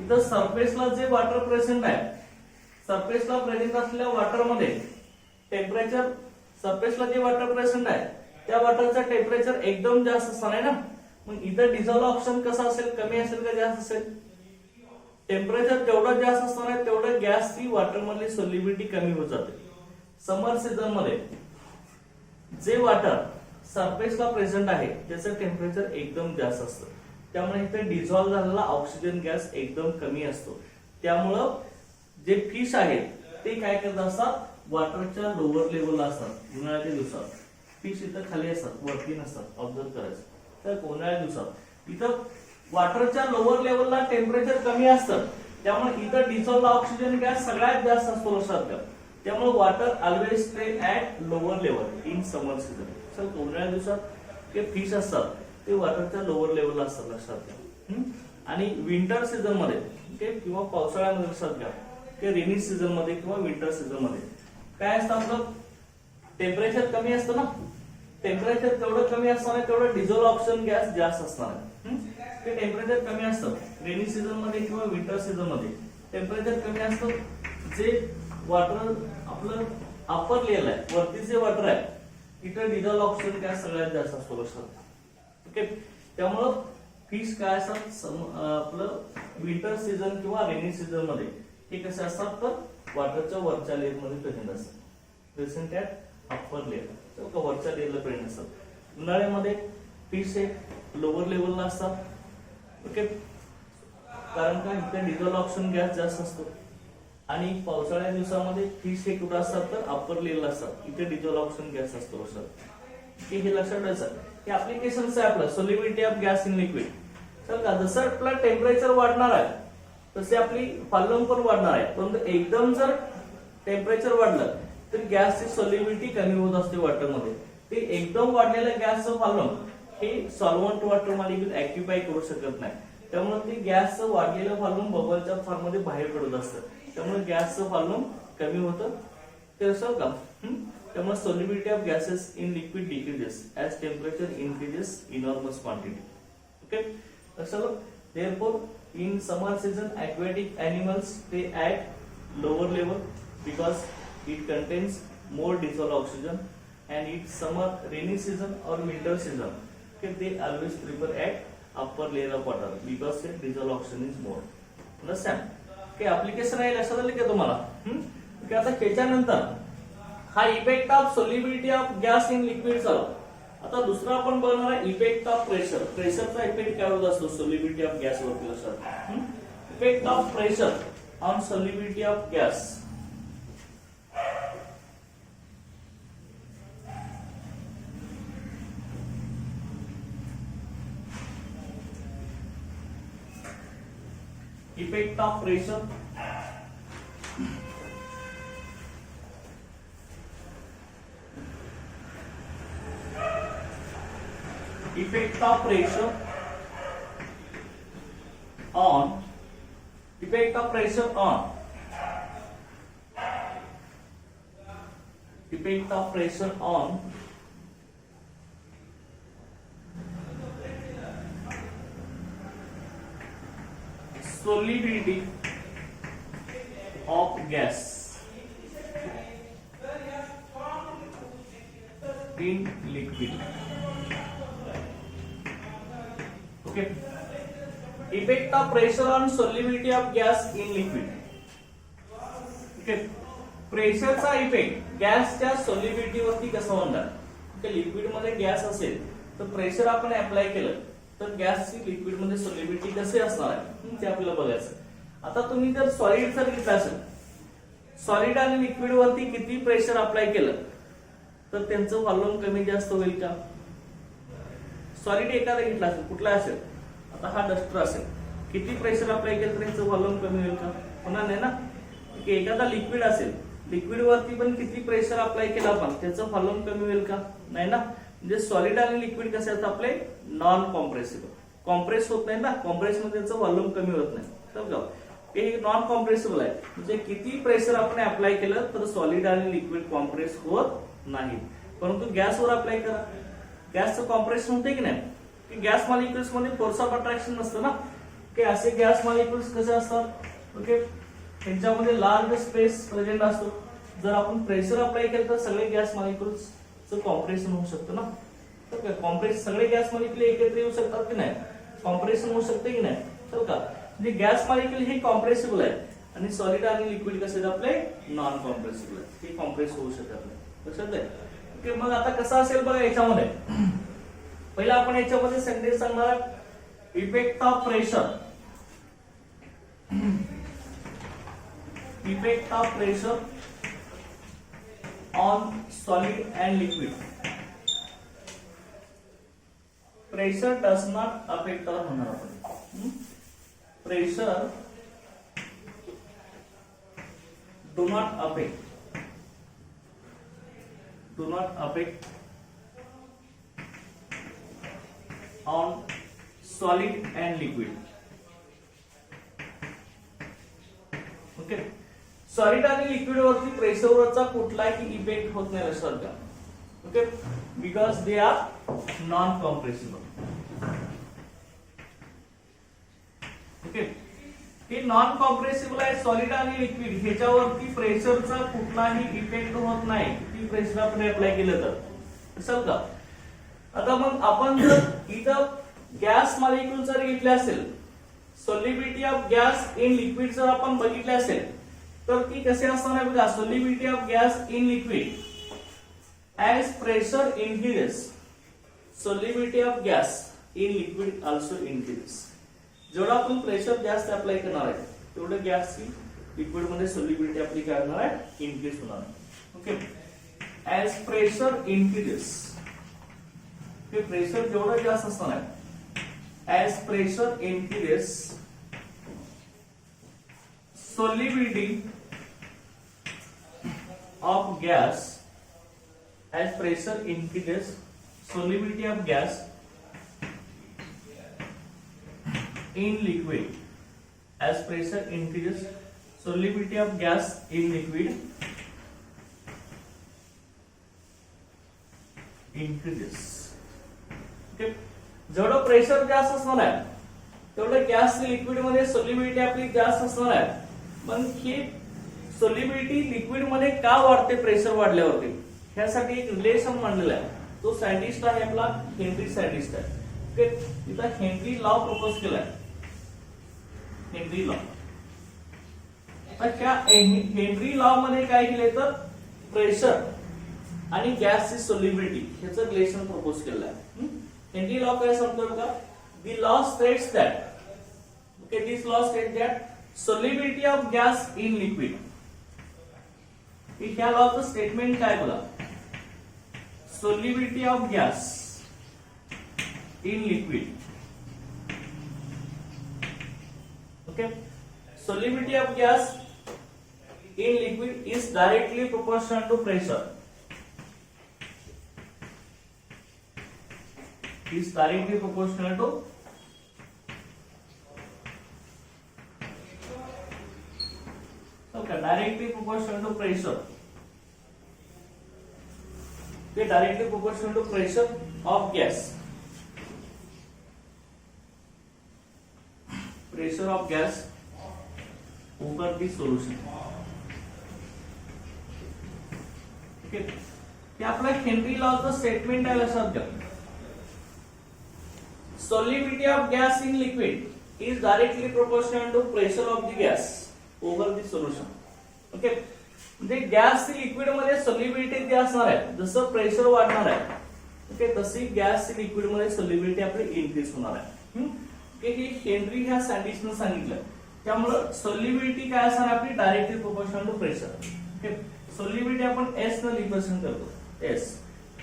इथं सरफेसला जे वॉटर प्रेझेंट आहे, सरफेसला प्रेझेंट असलेल्या वॉटर मध्ये टेम्परेचर, सरफेसला जे वॉटर प्रेझेंट आहे त्या वॉटरचं टेम्परेचर एकदम जास्त असणार आहे ना. मग इथं डिझॉल्व ऑप्शन कसं असेल, कमी असेल का जास्त असेल? टेम्परेचर जेवढं जास्त असणार आहे तेवढं गॅसची वॉटर मधली सोल्युबिलिटी कमी होत जाते. समर सीझन मध्ये जे वॉटर सरफेसला प्रेझेंट आहे त्याचं टेम्परेचर एकदम जास्त असतं, त्यामुळे इथे डिझॉल्व झालेला ऑक्सिजन गॅस एकदम कमी असतो. त्यामुळं जे फिश आहेत ते काय करत असतात, वॉटरच्या लोअर लेवलला असतात. उन्हाळ्याच्या दिवसात फिश इथं खाली असतात, वरती नसतात, ऑब्झर्व करायचं. तर उन्हाळ्या दिवसात इथं वॉटरच्या लोअर लेवलला टेम्परेचर कमी असतं, त्यामुळे इथं डिझॉल्व ऑक्सिजन गॅस सगळ्यात जास्त असतो, लक्षात घ्या. त्यामुळे water always stay at lower level in summer season. Sir उन्हाळ्या दिवसात जे फिश असतात ते वॉटरच्या लोअर लेवलला असतात, लक्षात घ्या. आणि विंटर सीझन मध्ये किंवा पावसाळ्यामध्ये लक्षात घ्या, की रेनी सीझन मध्ये किंवा विंटर सीझन मध्ये काय असतं, आपलं टेम्परेचर कमी असतं ना. टेम्परेचर जेवढं कमी असणार आहे तेवढं डिझॉल्व ऑक्सिजन गॅस जास्त असणार आहे. ते टेम्परेचर कमी असतं रेनी सीझन मध्ये किंवा विंटर सीझन मध्ये. टेम्परेचर कमी असतं, जे वॉटर आपलं अप्पर लेवल आहे, वरती जे वॉटर आहे इथं डिझॉल्व ऑक्सिजन गॅस सगळ्यात जास्त असतो, लक्षात. ओके, त्यामुळं फिश काय असतात, आपलं विंटर सीझन किंवा रेनी सीझन मध्ये हे कसे असतात, तर वॉटरच्या वरच्या लेअर मध्ये प्रेझेंट असतात, प्रेझेंट ऍट अप्पर लेअर, वरच्या लेअरला प्रेझेंट असतात. उन्हाळ्यामध्ये फिश हे लोअर लेवलला असतात. ओके, कारण का इथे डिझॉल्व ऑक्सिजन गॅस जास्त असतो. आणि पावसाळ्या दिवसामध्ये फिश हे कुठं असतात, तर अप्पर लेवलला असतात, इथे डिझॉल्व ऑक्सिजन गॅस असतो, लक्षात. हे लक्षात ठेवायचं. हे ऍप्लिकेशन आहे आपलं, solubility of gas in liquid. तर का जसं आपलं टेम्परेचर वाढणार आहे तसे आपली व्हॉल्यूम पण वाढणार आहे. परंतु एकदम जर टेम्परेचर वाढलं तर गॅसची सोल्युबिलिटी कमी होत असते वॉटरमध्ये. ते एकदम वाढलेल्या गॅसचं व्हॉल्यूम हे सॉल्व्हंट वॉटर मॉलिक्यूल ऍक्टिफाय करू शकत नाही. त्यामुळे ते गॅसचं वाढलेलं व्हॉल्यूम बबलच्या फॉर्म मध्ये बाहेर पडत असतं, त्यामुळे गॅसचं व्हॉल्यूम कमी होतं. ते असं का त्यामुळे solubility of gases in liquid decreases as temperature increases enormous quantity. Okay, so therefore in summer season aquatic animals they at lower level because it contains more dissolved oxygen, and in summer rainy season or winter season okay, they always prefer at upper layer of water because the dissolved oxygen is more. Understand? Okay, application आहे लक्षात आलं का तुम्हाला? Okay, आता त्याच्यानंतर हा effect of solubility of gas in liquid झाला. आता दुसरा आपण बघणार आहे इफेक्ट ऑफ प्रेशर. प्रेशरचा इफेक्ट काय होत असतो सोल्युबिलिटी ऑफ गॅस वरती लक्षात. Effect of pressure on solubility of gas. Effect of pressure effect of pressure on effect of pressure on effect of pressure on solubility of gas in liquid. Okay. Effect of pressure on solubility of gas in liquid. Okay. प्रेशरचा इफेक्ट गॅसच्या सोल्युबिलिटी वरती कसा होणार? की लिक्विड मध्ये गॅस असेल तर प्रेशर आपण अप्लाय केलं तर गॅसची लिक्विड मध्ये सोल्युबिलिटी कशी असणार आहे ते आपल्याला बघायचं. आता तुम्ही जर सॉलिड जर घेतला असेल, सॉलिड आणि लिक्विड वरती किती प्रेशर अप्लाय केलं तर त्यांचं व्हॉल्यूम कमी जास्त होईल का? सॉलिड एखादा घेतला असेल, कुठला असेल, आता हा डस्टर असेल, किती प्रेशर अप्लाय केलं तर याचं व्हॉल्यूम कमी होईल का? होणार नाही ना. एखादा लिक्विड असेल, लिक्विड वरती पण किती प्रेशर अप्लाय केला आपण त्याचं व्हॉल्यूम कमी होईल का? नाही ना. म्हणजे सॉलिड आणि लिक्विड कसे असतात आपले नॉन कॉम्प्रेसिबल, कॉम्प्रेस होत नाही ना, कॉम्प्रेस मध्ये त्याचं व्हॉल्यूम कमी होत नाही. समजा हे नॉन कॉम्प्रेसिबल आहे, म्हणजे किती प्रेशर आपण अप्लाय केलं तर सॉलिड आणि लिक्विड कॉम्प्रेस होत नाही. परंतु गॅसवर अप्लाय करा, गॅसचं कॉम्प्रेशन होते की नाही. की गॅस मॉलिक्युल्स मध्ये फोर्स ऑफ अट्रॅक्शन नसतं ना. की असे गॅस मॉलिक्युल्स कसे असतात? ओके, त्यांच्यामध्ये लार्ज स्पेस प्रेझेंट असतो. जर आपण प्रेशर अप्लाय केलं तर सगळे गॅस मॉलिक्युल्सचं कॉम्प्रेशन होऊ शकतं ना. तर कॉम्प्रेस सगळे गॅस मॉलिक्युल एकत्र येऊ शकतात की नाही? कॉम्प्रेशन होऊ शकते की नाही? तर का म्हणजे गॅस मॉलिक्युल हे कॉम्प्रेसिबल आहे आणि सॉलिड आणि लिक्विड कसे आपले नॉन कॉम्प्रेसिबल आहे, हे कॉम्प्रेस होऊ शकत नाही. लक्षात आहे? ओके, मग आता कसं असेल बघा याच्यामध्ये. पहिला आपण याच्यामध्ये सेंटेन्स सांगणार effect of pressure, effect of pressure on solid and liquid. Pressure does not affect or म्हणणार आपण. Pressure do not affect, do not affect on solid and liquid. Okay, solid आणि लिक्विड वरती प्रेशरचा कुठलाही इफेक्ट होत नाही लक्षात घ्या. Okay, because they are non compressible. Okay, हे नॉन कॉम्प्रेसिबल आहे सॉलिड आणि लिक्विड, ह्याच्यावरती प्रेशरचा कुठलाही इफेक्ट होत नाही. ती प्रेशर आपण अप्लाय केलं तर असेल का? आता मग आपण जर इथं गॅस मॉलिक्युल जर घेतले असेल, solubility of gas in liquid जर आपण बघितले असेल तर ती कशी असणार आहे बघा. Solubility of gas in liquid as pressure increases, solubility of gas in liquid also increases. जेवढा आपण प्रेशर जास्त अप्लाय करणार आहे तेवढं गॅसची लिक्विड मध्ये सोल्युबिलिटी आपली काय होणार आहे? इन्क्रीज होणार आहे. ओके, ऍज प्रेशर इन्क्रीजेस, हे प्रेशर जेवढं जास्त असणार आहे, as pressure increases solubility of gas, as pressure increases solubility of gas in liquid. As pressure increases, solubility of gas in liquid increases. Okay. जेवढं प्रेशर जास्त असणार आहे तेवढं गॅस लिक्विड मध्ये सोल्युबिलिटी आपली जास्त असणार आहे. पण ही सोल्युबिलिटी लिक्विड मध्ये का वाढते प्रेशर वाढल्यावरती, ह्यासाठी एक रिलेशन मांडलेला आहे. तो सायंटिस्ट आहे आपला हेनरी सायंटिस्ट आहे. ओके, इथं हेनरी लॉ प्रपोज केलाय. Henry law. तर त्या हेनरी लॉ मध्ये काय केलंय तर प्रेशर आणि गॅसची सोल्युबिलिटी ह्याचं रिलेशन प्रपोज केलेलं आहे. हेनरी लॉ काय सांगतोय बघा, the law states that, okay, this law states that solubility of gas in liquid. ह्या लॉचं स्टेटमेंट काय बघा, solubility of gas in liquid. Okay, solubility of gas in liquid is directly proportional to pressure. Is directly proportional to directly proportional to pressure. Okay, directly proportional to pressure of gas. Pressure of gas over the solution. Okay, ते आपला हेनरी लॉचं स्टेटमेंट आहे लक्षात घ्या. Solubility of gas in liquid is directly proportional to pressure of the gas over the solution. Okay, म्हणजे गॅस लिक्विड मध्ये सोल्युबिलिटी जी असणार आहे, जसं प्रेशर वाढणार आहे ओके तशी गॅस लिक्विड मध्ये सोल्युबिलिटी आपली इन्क्रीज होणार आहे. ओके, हे हेनरी ह्या सायंटिस्टने सांगितलं. त्यामुळे सोल्युबिलिटी काय असणार आपली directly proportional to pressure. Okay, solubility आपण एस न रिप्रेझेंट करतो. S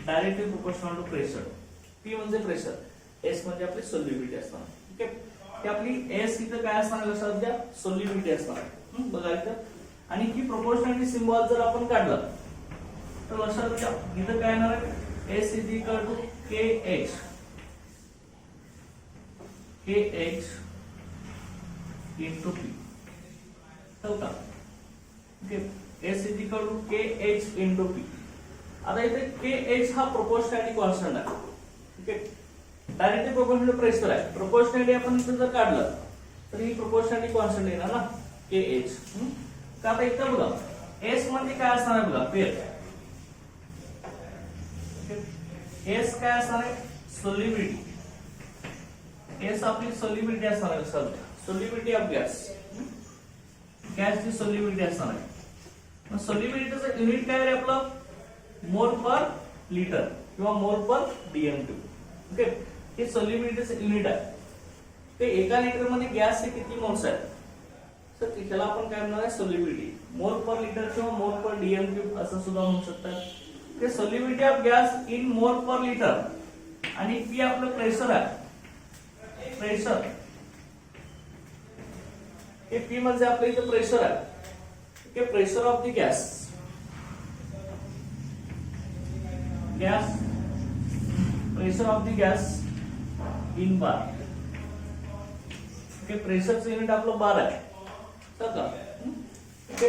directly proportional to pressure. P म्हणजे प्रेशर, एस म्हणजे आपली सोल्युबिलिटी असणार. ओके, ती आपली एस इथं काय असणार लक्षात घ्या, सोल्युबिलिटी असणार. बघा इथं, आणि ही प्रोपोर्शनॅलिटी सिम्बॉल जर आपण काढला तर लक्षात घ्या इथं काय येणार आहे, S is equal to K H. K H into P. का okay, S is equal to K H into P. आता इथे के एच हा प्रोपोर्शनॅलिटी कॉन्स्टंट आहे. ओके, डायरेक्टली प्रोपोर्शनल प्रेशर आहे. प्रोपोर्शनॅलिटी आपण इथं जर काढलं तर ही प्रोपोर्शनॅलिटी कॉन्स्टंट येणार ना, के एच. का आता इथं बघा एस मध्ये काय असणार आहे बघा, पेर. एस काय असणार आहे, सोल्युबिलिटी. एस आपली सोल्युबिलिटी असणार आहे. सोल्युबिलिटी ऑफ गॅस, गॅसची सोल्युबिलिटी असणार आहे. मग सोल्युबिलिटीचं युनिट काय आहे आपलं, मोल पर लिटर किंवा मोल पर डीएम3. ओके, हे सोल्युबिलिटीचं युनिट आहे. ते एका लिटर मध्ये गॅसचे किती मोल्स आहेत तर त्याला आपण काय म्हणणार आहे, सोल्युबिलिटी. मोल पर लिटर किंवा मोल पर डीएम3 असं सुद्धा म्हणू शकतात. ते solubility of gas in mole per litre. आणि पी आपलं प्रेशर आहे. प्रेशर हे पी म्हणजे आपलं इथं प्रेशर आहे. Okay, pressure of the gas. Gas pressure of the gas in bar. Okay, प्रेशरचं युनिट आपलं बार आहे. ओके,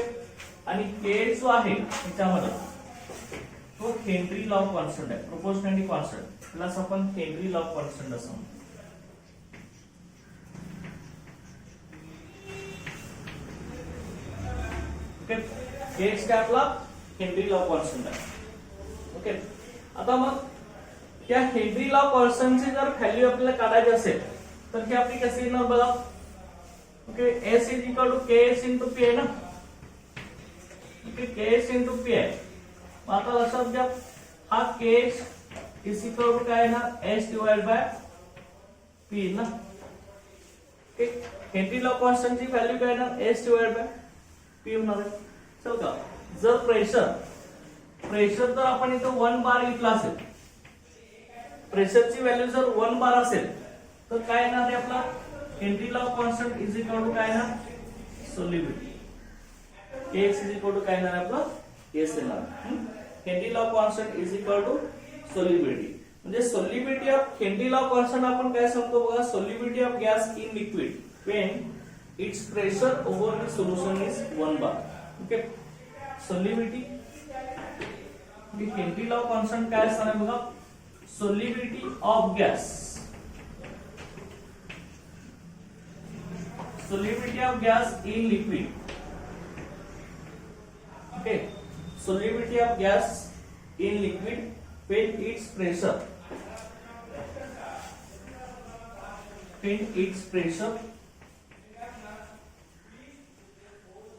आणि के जो आहे त्याच्यामध्ये तो हेनरी लॉ कॉन्स्टंट आहे. प्रोपोर्शनॅलिटी कॉन्स्टंट प्लस आपण हेनरी लॉ कॉन्स्टंट असं म्हणतो. ओके, के काय आपला हेनरी लॉ कॉन्स्टंट आहे. ओके, आता मग त्या हेनरी लॉ कॉन्स्टंटची जर व्हॅल्यू आपल्याला काढायची असेल तर ती आपली कशी येणार बघा. Okay, S is equal to K S into P आहे ना. Okay, K S into P आहे. आता लक्षात घ्या हा K S is equal to काय ना, एस डिवाइड बाय पी ना. ओके, हेनरी लॉ कॉन्स्टंटची व्हॅल्यू काय ना, एस डिवाइड बाय पी होणार आहे. चल का, जर प्रेशर जर आपण इथं 1 बार घेतला असेल, प्रेशरची व्हॅल्यू जर 1 बार असेल तर काय येणार आहे आपला, Henry law constant is equal to काय ना, solubility. Kx is equal to काय येणार आपलं, एस येणार. Henry law constant is equal to solubility. म्हणजे solubility of Henry law constant आपण काय सांगतो बघा, solubility of gas in liquid when its pressure over the solution is 1 bar. Okay, solubility Henry law constant काय असणार आहे बघा, solubility of gas, solubility of gas in liquid. Okay, solubility of gas in liquid when its pressure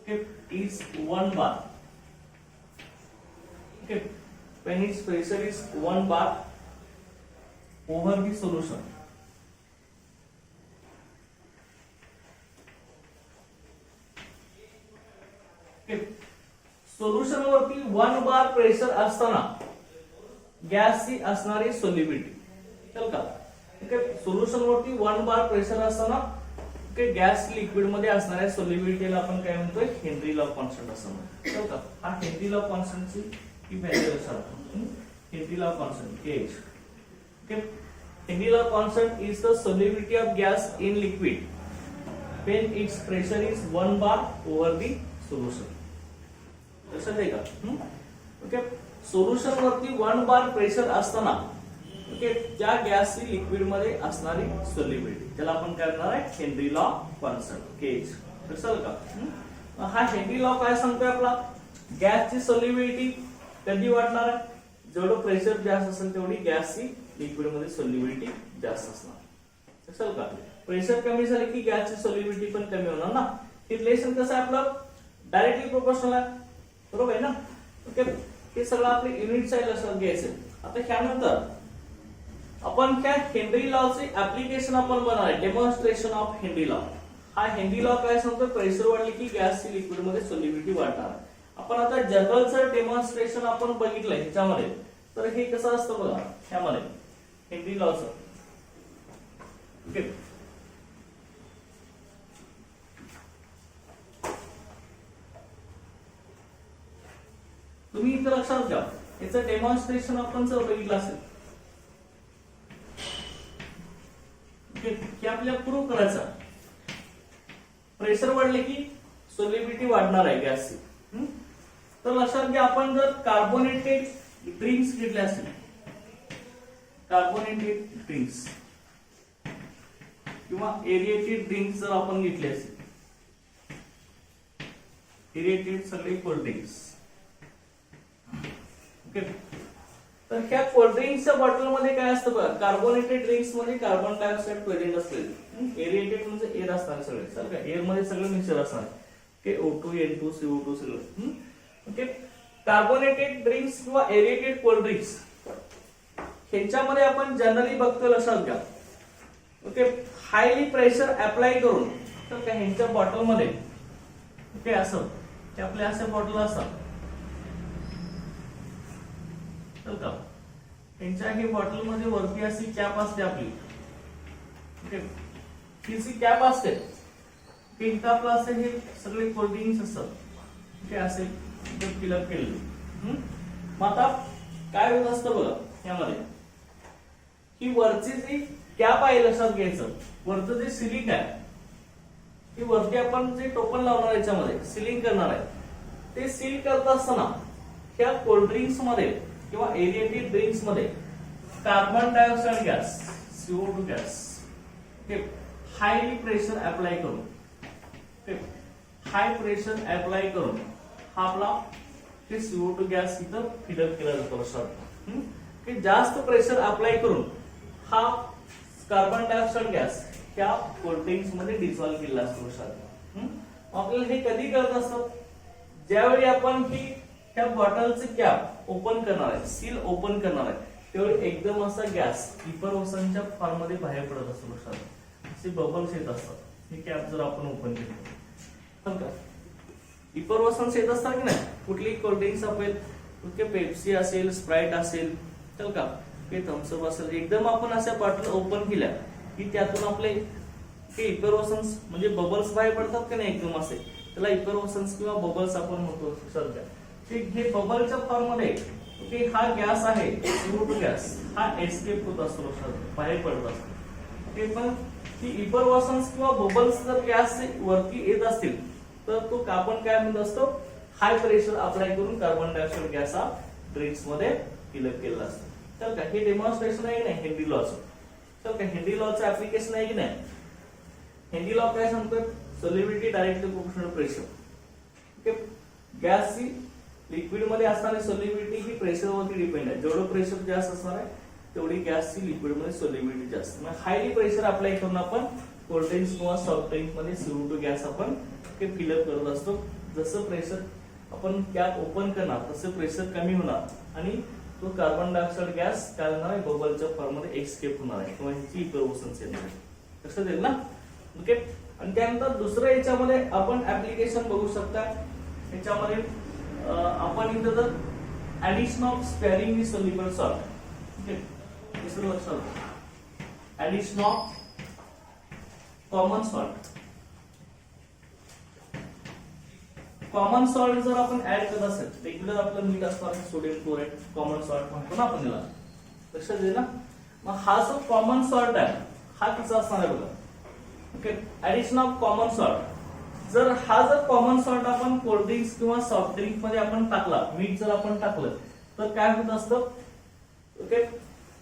okay, is 1 bar. Okay, when its pressure is 1 bar over the solution. Solution वरती 1 bar प्रेशर असताना गॅसची असणारी सोल्युबिलिटी, चल का, सोल्युशन वरती 1 bar प्रेशर असताना गॅस लिक्विड मध्ये असणाऱ्या सोल्युबिलिटीला आपण काय म्हणतोय, हेनरी लॉ कॉन्स्टंट असं म्हणतो, चल का. हा हेनरी लॉ कॉन्स्टंटची ही व्हॅल्यू असणार, Henry law constant Kh. Okay, Henry law constant is the solubility of gas in liquid when its pressure is 1 bar over the solution. लक्षात आहे का? ओके, सोल्युशन वरती 1 bar प्रेशर असताना ओके त्या गॅसची लिक्विड मध्ये असणारी सोल्युबिलिटी, त्याला आपण काय करणार आहे, हेनरी लॉ कॉन्स्टंट Kh. कळलं का? हा हेनरी लॉ काय सांगतोय आपला, गॅसची सोल्युबिलिटी कधी वाढणार आहे, जेवढं प्रेशर जास्त असेल तेवढी गॅसची लिक्विड मध्ये सोल्युबिलिटी जास्त असणार. कळलं का? प्रेशर कमी झाले की गॅसची सोल्युबिलिटी पण कमी होणार ना. हे रिलेशन कसं आहे आपलं, डायरेक्टली प्रोपोर्शनल आहे, बरोबर आहे ना. ओके, हे सगळं आपले युनिट साईड लक्षात घ्यायचं. आता त्यानंतर आपण काय हेनरी लॉचे ऍप्लिकेशन आपण बनवणार आहे, डेमॉन्स्ट्रेशन ऑफ हेनरी लॉ. हा हेनरी लॉ काय सांगतो, प्रेशर वाढले की गॅसची लिक्विड मध्ये सोल्युबिलिटी वाढणार. आपण आता जनरलचं डेमॉन्स्ट्रेशन आपण बघितलंय ह्याच्यामध्ये, तर हे कसं असतं बघा ह्यामध्ये हेनरी लॉचं. ओके, तुम्ही इथं लक्षात घ्या, याचं डेमॉन्स्ट्रेशन आपण जर बघितलं असेल की आपल्याला प्रूव्ह करायचं, प्रेशर वाढले की सोल्युबिलिटी वाढणार आहे गॅसची. तर लक्षात घ्या, आपण जर कार्बोनेटेड ड्रिंक्स घेतले असतील, कार्बोनेटेड ड्रिंक्स किंवा एरिएटेड ड्रिंक्स जर आपण घेतले असतील, एरिएटेड सगळे कोल्ड ड्रिंक्स. ओके, तर ह्या कोल्ड ड्रिंक्सच्या बॉटल मध्ये काय असतं बघा, कार्बोनेटेड ड्रिंक्स मध्ये कार्बन डायऑक्साइड प्रेझेंट असते. एरिएटेड म्हणजे एअर असणार सगळे, सर का एअर मध्ये सगळं मिक्सर असणार, ओके, O2 N2 CO2 सगळं. ओके, कार्बोनेटेड ड्रिंक्स किंवा एरिएटेड कोल्ड ड्रिंक्स ह्यांच्यामध्ये आपण जनरली बघतो, लक्षात घ्या. ओके, हायली प्रेशर अप्लाय करून, तर का ह्यांच्या बॉटल मध्ये ओके असं ते आपले असे बॉटल असतात, का त्यांच्या हे बॉटल मध्ये वरती अशी कॅप असते आपली. ओके, ही जी कॅप असते इथं आपलं असं हे सगळे कोल्ड ड्रिंक्स असतात. ओके, असे फिलअप केलेले. मग आता काय होत असतं बघा यामध्ये, ही वरची जी कॅप आहे लक्षात घ्यायचं, वरचं जे सिलिंग आहे, ही वरती आपण जे टोपण लावणार याच्यामध्ये सिलिंग करणार आहे, ते सील करत असताना ह्या कोल्ड ड्रिंक्स मध्ये किंवा एरिएटेड ड्रिंक्स मध्ये carbon dioxide gas CO2 gas highly pressure apply करून, हाय प्रेशर अप्लाय करून हा आपला CO2 गॅस इथं फिलअप केला जातो. लक्षात, जास्त प्रेशर अप्लाय करून हा कार्बन डायऑक्साइड गॅस ह्या कोल्ड ड्रिंक्स मध्ये डिझॉल्व्ह केला असतो. लक्षात, आपल्याला हे कधी करत असतं, ज्यावेळी आपण ही ह्या बॉटलचे कॅप ओपन करणार आहे, सील ओपन करणार आहे, त्यावेळी एकदम असा गॅस इपरवसनच्या फॉर्म मध्ये बाहेर पडत असतो. लक्षात, असे बबल्स येत असतात. ही कॅप जर आपण ओपन केली, इपरवसन्स येत असतात की नाही, कुठली कोल्ड ड्रिंक्स असेल, ओके, पेप्सी असेल, स्प्राईट असेल, चल का थम्सअप असेल, एकदम आपण अशा बॉटल ओपन केल्या की त्यातून आपले इपरवसन्स म्हणजे बबल्स बाहेर पडतात की नाही एकदम असे, त्याला इपरवसन्स किंवा बबल्स आपण म्हणतो. सध्या हे बबलच्या फॉर्म मध्ये ओके, हा गॅस आहे CO2 गॅस, हा एस्केप होत असतो, लक्षात बाहेर पडत असतो. ओके, पण ती इपरव्हॉशन्स किंवा बबल्स जर गॅस वरती येत असतील तर तो आपण काय म्हणत असतो, हाय प्रेशर अप्लाय करून कार्बन डायऑक्साइड गॅस हा ड्रिंक्स मध्ये फिलअप केलेला असतो. चल का, हे डेमॉन्स्ट्रेशन आहे की नाही हेनरी लॉचं. चल का, हेनरी लॉचं ऍप्लिकेशन आहे की नाही. हेनरी लॉ काय सांगतोय, solubility directly proportional pressure. Okay, गॅसची लिक्विड मध्ये असणारी सॉल्युबिलिटी ही प्रेशरवरती डिपेंड आहे. जेवढं प्रेशर जास्त असणार आहे तेवढी गॅसची लिक्विड मध्ये सॉल्युबिलिटी जास्त. म्हणजे हायली प्रेशर अप्लाय करून आपण कोल्ड ड्रिंक्स किंवा सॉफ्ट ड्रिंक मध्ये CO2 गॅस आपण फिलअप करत असतो. जसं प्रेशर आपण कॅप ओपन करणार तसं प्रेशर कमी होणार आणि तो कार्बन डायऑक्साइड गॅस काय होणार आहे, बबलच्या फॉर्म मध्ये एक्सकेप होणार आहे किंवा ह्याची इपरव्हॉशन्स येणार आहे. लक्षात येईल ना. ओके, आणि त्यानंतर दुसरं याच्यामध्ये आपण ऍप्लिकेशन बघू शकता. याच्यामध्ये आपण इथं जर addition of sparingly soluble salt. Okay, दुसरं लक्षात, addition of common salt. Common salt जर आपण ऍड करत असेल, रेग्युलर आपलं मीठ असणार सोडियम क्लोराइड, कॉमन सॉल्ट म्हणतो ना आपण याला, लक्षात येईल ना. मग हा जो कॉमन सॉल्ट आहे हा किती असणार आहे बघा. Okay, addition of common salt. जर कॉमन सॉल्ट आपण कोल्ड ड्रिंक्स किंवा सॉफ्ट ड्रिंक मध्ये आपण टाकला, मीठ जर आपण टाकलं तर काय होत असतं. ओके,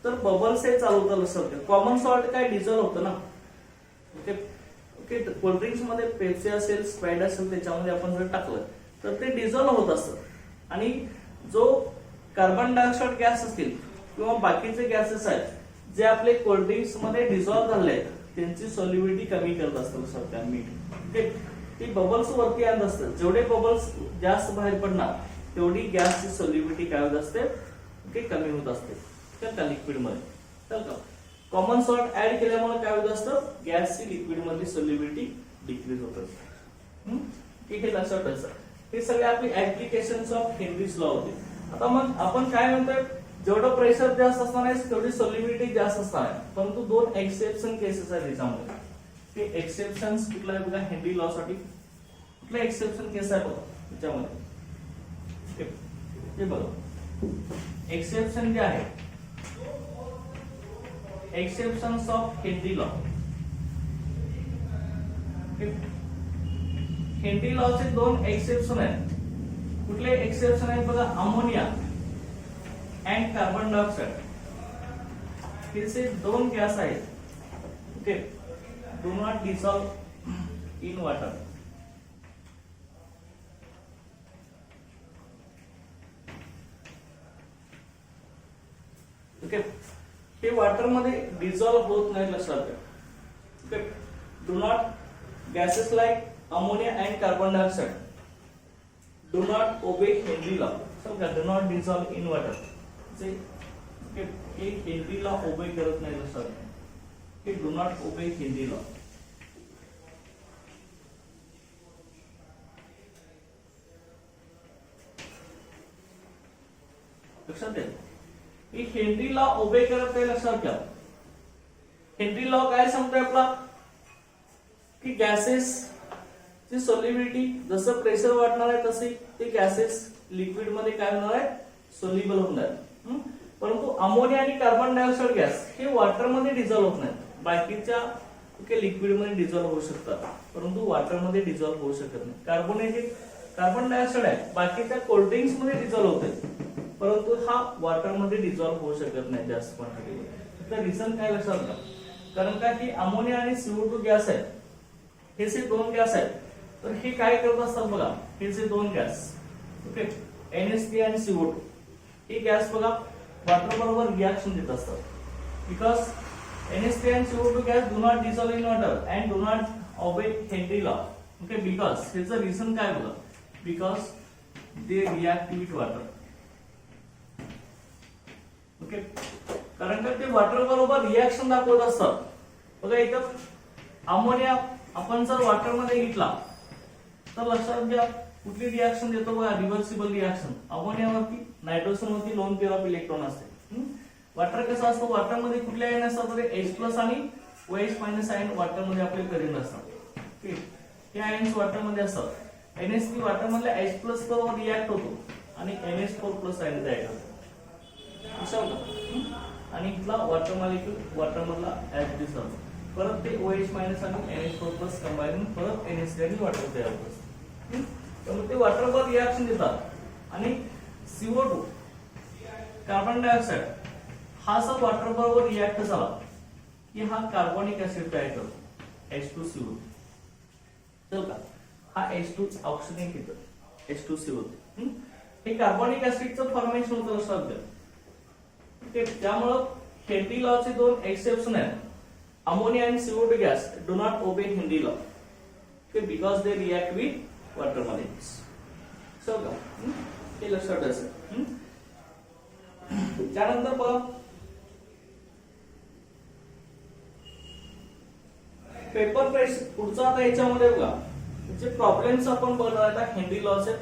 तर बबल्स हे चालू होतं. लक्षात, कॉमन सॉल्ट काय डिझॉल्व होतं ना. ओके, ओके, कोल्ड ड्रिंक्स मध्ये पेप्सी असेल, स्प्राइट असेल, त्याच्यामध्ये आपण जर टाकलं तर ते डिझॉल्व होत असतं आणि जो कार्बन डायऑक्साइड गॅस असतील किंवा बाकीचे गॅसेस आहेत जे आपले कोल्ड ड्रिंक्स मध्ये डिझॉल्व झाले आहेत त्यांची सॉल्युबिलिटी कमी करत असतं. लक्षात, मीठ. ओके, ती बबल्स वरती आणत असतं. जेवढे बबल्स जास्त बाहेर पडणार तेवढी गॅसची सॉल्युबिलिटी काय होत असते, ओके, कमी होत असते त्या लिक्विड मध्ये. तर का कॉमन सॉल्ट ऍड केल्यामुळे काय होत असतं, गॅसची लिक्विड मधली सॉल्युबिलिटी डिक्रीज होत असते. हे लक्षात ठेवायचं. हे सगळे आपली ऍप्लिकेशन्स ऑफ हेनरीज लॉ होते. आता मग आपण काय म्हणतोय, जेवढं प्रेशर जास्त असणार आहे तेवढी सॉल्युबिलिटी जास्त असणार आहे. परंतु दोन एक्सेप्शन केसेस आहेत त्याच्यामध्ये. ते एक्सेप्शन्स कुठला आहे बघा, हेनरी लॉ साठी कुठला एक्सेप्शन केस आहे बघा त्याच्यामध्ये. हे बघा एक्सेप्शन जे आहे, exceptions of Henry law. Henry लॉचे दोन एक्सेप्शन आहेत. कुठले एक्सेप्शन आहेत बघा, अमोनिया अँड कार्बन डायऑक्साइड. हे दोन गॅस आहेत. Okay, do not dissolve in water. Okay, हे वॉटर मध्ये डिझॉल्व होत नाही. लक्षात घ्या. Okay, do not gases like ammonia and carbon dioxide do not obey Henry law. समजा do not dissolve in water. हे हेनरी लॉ ओबे करत नाही. लक्षात घ्या, हे do not obey Henry law. लक्षात घ्या, ही हेनरी लॉ ओबे करत नाही. लक्षात घ्या, हेनरी लॉ काय सांगतोय आपला, की गॅसेस ची सॉल्युबिलिटी जसं प्रेशर वाढणार आहे तसे ते गॅसेस लिक्विड मध्ये काय होणार आहे, सोल्युबल होणार आहे. परंतु अमोनिया आणि कार्बन डायऑक्साइड गॅस हे वॉटर मध्ये डिझॉल्व होत नाहीत. बाकीच्या लिक्विड मध्ये डिझॉल्व होऊ शकतात परंतु वॉटर मध्ये डिझॉल्व होऊ शकत नाही. कार्बन डायऑक्साइड आहे बाकीच्या कोल्ड ड्रिंक्स मध्ये डिझॉल्व होते परंतु हा वॉटर मध्ये डिझॉल्व होऊ शकत नाही जास्त क्वांटिटीमध्ये. तर रिझन काय लक्षात घ्या, कारण का की अमोनिया आणि CO2 गॅस आहेत, हे जे दोन गॅस आहेत तर हे काय करत असतात बघा, हे जे दोन गॅस ओके NH3 आणि CO2 हे गॅस बघा वॉटर बरोबर रिएक्शन देत असतात. Because NH3 and CO2 gas do not dissolve in water and do not obey Henry law. Okay, because ह्याचं रिझन काय बघा, because they react with water. Okay, कारण का ते वॉटर बरोबर रिएक्शन दाखवत असतात. बघा इथं अमोनिया आपण जर वॉटर मध्ये घेतला तर लक्षात घ्या कुठली रिएक्शन देतो बघा, रिव्हर्सिबल रिएक्शन. अमोनियावरती नायट्रोजन वरती लोन पेअर ऑफ इलेक्ट्रॉन असते. वॉटर कसं असतं, वॉटर मध्ये कुठल्या आयन असतात, H+ आणि OH- आयन वॉटर मध्ये आपले प्रेझेंट असतात. ओके, हे आयन्स वॉटर मध्ये असतात. NH3 वॉटर मधल्या H+ बरोबर रिएक्ट होतो आणि NH4+ आयन तयार करतो. आणि इथला वॉटर मॉलिक्यूल वॉटर मधला ऍज परत ते OH मायनस आणि NH4 प्लस कंबाईन परत NH3 आणि वॉटर तयार करतात. त्यामुळे ते वॉटर वर रिएक्शन देतात आणि CO2 कार्बन डायऑक्साइड हा सब वॉटर बरोबर रिएक्ट झाला की हा कार्बोनिक ऍसिड तयार करतो H2CO. चल का हा H2 ऑक्सिजन घेतो H2CO. हे कार्बोनिक ऍसिडचं फॉर्मेशन होतं सध्या. त्यामुळे हेनरी लॉचे दोन एक्सेप्शन आहेत. Ammonia and CO2 gas do not obey Henry law, okay, because they react with water molecules. So, हे लक्षात ठेवायचं. त्यानंतर बघा पेपर प्रेस पुढचा आता याच्यामध्ये बघा जे प्रॉब्लेम्स आपण बघणार आहे हेनरी लॉचे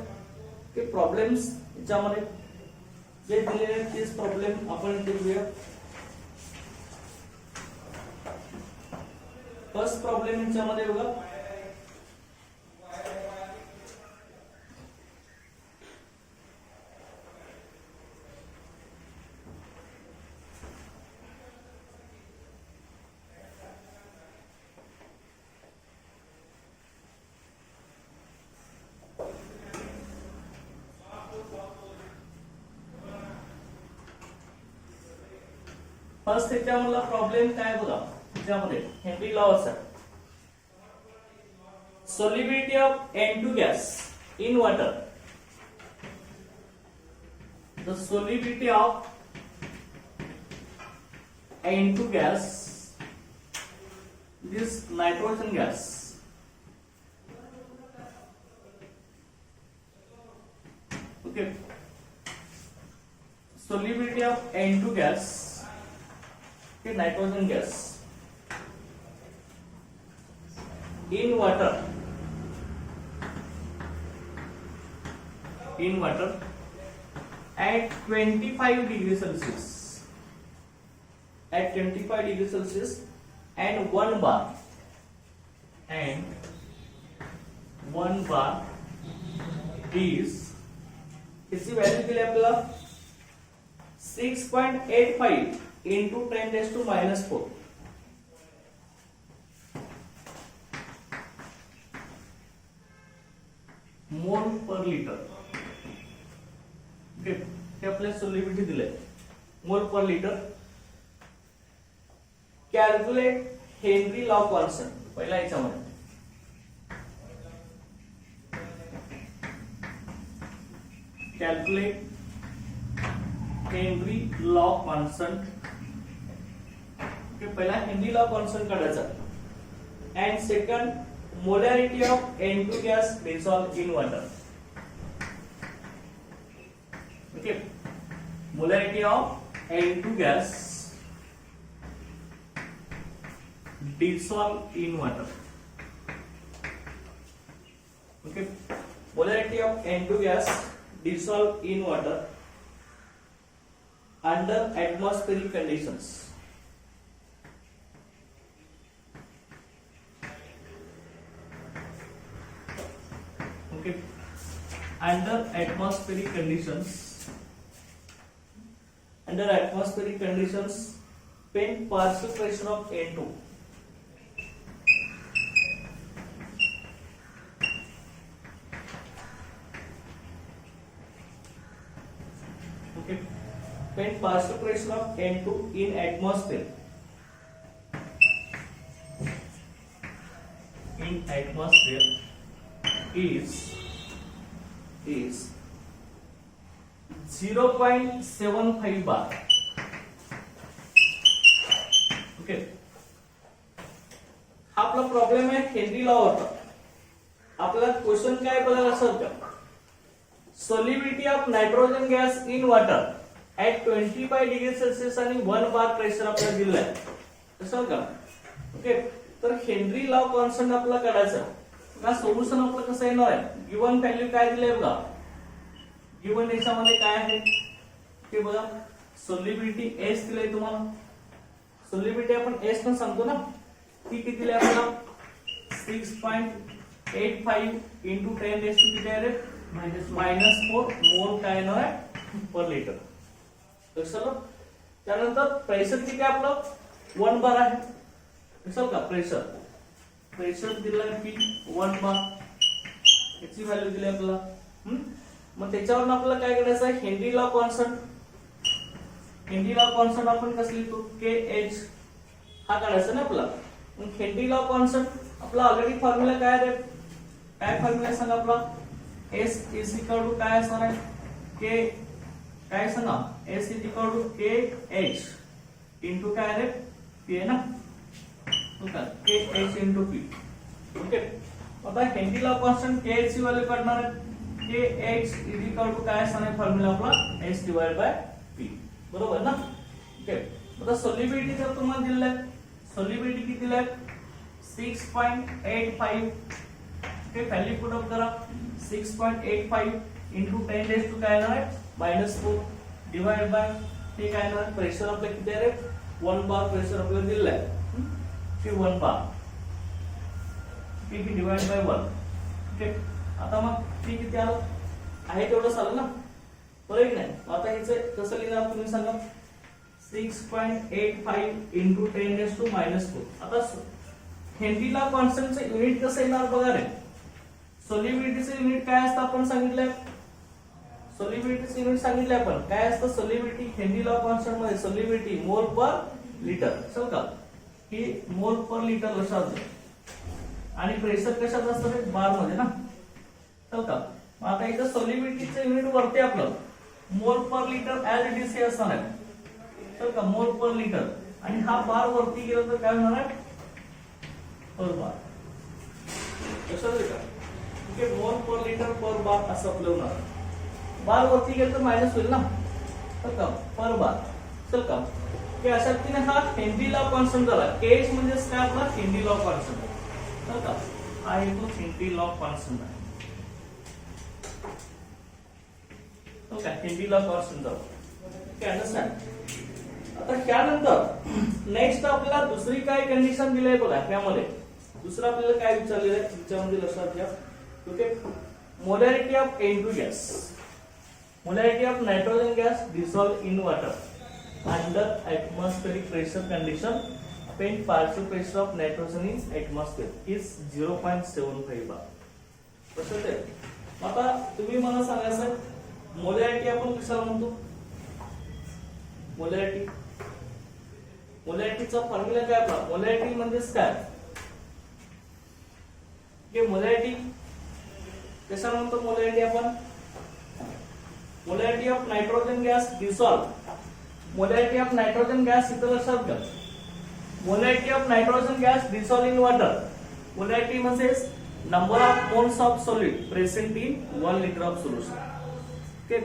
ते प्रॉब्लेम्स याच्यामध्ये जे दिलेले आहेत तेच प्रॉब्लेम आपण इथे घेऊया. फर्स्ट प्रॉब्लेम याच्यामध्ये बघा फर्स्ट त्याच्यामधला प्रॉब्लेम काय बघा त्याच्यामध्ये Henry लॉचा solubility of N2 gas in water. The solubility of N2 gas, this nitrogen gas, okay, solubility of N2 gas, okay, nitrogen gas in water at 25 degrees Celsius, at 25 degrees Celsius and 1 bar is इसकी वैल्यू दिली आपल्याला 6.85 into 10 raised to minus 4 मोल पर लिटर. हे आपल्याला सोल्युबिलिटी दिले मोल per litre. Calculate Henry law constant पहिला याच्यामध्ये कॅल्क्युलेट हेनरी लॉ कॉन्स्टंट. पहिला हेनरी लॉ कॉन्स्टंट काढायचा and second molarity of N2 gas dissolved in water. Okay, molarity of N2 gas dissolved in water. Okay, molarity of N2 gas dissolved in water under atmospheric conditions. Under atmospheric conditions, when partial pressure of N2 okay, when partial pressure of N2 in atmosphere is 0.75 bar. Okay, हा आपला प्रॉब्लेम आहे हेनरी लॉ होता. आपला क्वेश्चन काय बघा असं होतं solubility of nitrogen gas in water at 25 degree Celsius आणि 1 बार प्रेशर आपल्याला दिलं आहे तसं का. ओके, तर हेनरी लॉ कॉन्स्टंट आपला काढायचा का सोल्युशन आपलं कसं येणार आहे. गिवन व्हॅल्यू काय दिले बघा गिवन याच्यामध्ये काय आहे ते बघा. सोल्युबिलिटी एस दिले तुम्हाला. सोल्युबिलिटी आपण एस न सांगतो ना ती किती दिली आपल्याला 6.85 into 10 raised to किती आहे -4 मोल काय येणार आहे पर लिटर. लक्षात. त्यानंतर प्रेशर किती आहे आपलं 1 बार आहे. लक्षात का. प्रेशर दिलाय P 1 बार, याची व्हॅल्यू दिली आपल्याला. मग त्याच्यावरून आपल्याला काय करायचं आहे, Henry law constant. Henry law constant आपण कसं लिहितो, KH हा काढायचा ना आपला. मग हेनरी लॉ कॉन्स्टंट आपला ऑलरेडी फॉर्म्युला काय आहे, काय फॉर्म्युला सांगा आपला. S इज इक्वल टू काय असणार आहे, K काय सांगा, S is equal to KH into काय आहे P आहे ना, KH इंटू P. ओके. आता हेनरी लॉ कॉन्स्टंट KH ची व्हॅल्यू काढणार आहे. KH इज इक्वल टू काय असणार आहे फॉर्म्युला आपला, S डिवाइड बाय P. बरोबर ना. ओके. आता सोल्युबिलिटी जर तुम्हाला दिलेलं आहे, सोल्युबिलिटी किती दिली आहे 6.85. ओके, व्हॅल्यू पुट अप करा. 6.85 इंटू 10 रेज टू काय येणार आहे -4 डिवाइड बाय हे काय येणार, प्रेशर आपलं किती आहे 1 बार प्रेशर आपल्याला दिलेलं आहे. ते 1 बार ठीक डिवाइड बाय 1. ओके. आता मग ते किती आलं आहे तेवढंच आलं ना, बरोबर की नाही. आता ह्याचं कसं लिहिणार तुम्ही सांगा. 6.85 इंटू 10 रेज टू -4. आता हेनरी लॉ कॉन्स्टंटचं युनिट कसं येणार बघा रे. सोल्युबिलिटीचं युनिट काय असतं आपण सांगितलंय, सोल्युबिलिटीचं युनिट सांगितलंय आपण काय असतं. सोल्युबिलिटी हेनरी लॉ कॉन्स्टंट मध्ये सोल्युबिलिटी मोल पर लिटर, चल का, ही मोल पर लिटर लक्षात घ्या. आणि प्रेशर कशात असतं रे, बार मध्ये ना, चल का. आता इथं सोल्युबिलिटीचं युनिट वरती आपलं मोल per litre as it is हे असणार आहे, चल का, मोल पर लिटर. आणि हा बार वरती गेला तर काय होणार आहे, पर बार. लक्षात का. मोल पर लिटर पर बार असं आपलं होणार. बार वरती गेलं तर मायनस होईल ना, तर का पर बार. चल का. अशा रीतीने हा हेनरी लॉ कॉन्स्टंट झाला. KH म्हणजे काय आपला हेनरी लॉ कॉन्स्टंट. तर का हा येतो हेनरी लॉ कॉन्स्टंट आहे. तो काय हेनरी लॉ कॉन्स्टंट झाला. Okay, understand. आता त्यानंतर नेक्स्ट आपल्याला दुसरी काय कंडिशन दिली आहे बघा. यामध्ये दुसरं आपल्याला काय विचारलेलं आहे, त्याच्यामध्ये लक्षात घ्या. Okay, molarity of N2 gas, molarity of nitrogen gas dissolved in water under atmospheric pressure condition when partial pressure of nitrogen in atmosphere is 0.75 bar. कसं ते. आता तुम्ही मला सांगायचं मोलॅरिटी आपण कशाला म्हणतो, मोलॅरिटीचा फॉर्म्युला काय आपला. मोलॅरिटी म्हणजे काय, मोलॅरिटी कशाला म्हणतो, मोलॅरिटी आपण molarity of nitrogen gas dissolve. Molarity of nitrogen gas इथं लक्षात घ्या. Molarity of nitrogen gas dissolve in water. Molarity म्हणजे number of moles of solid present in 1 litre of solution. Okay,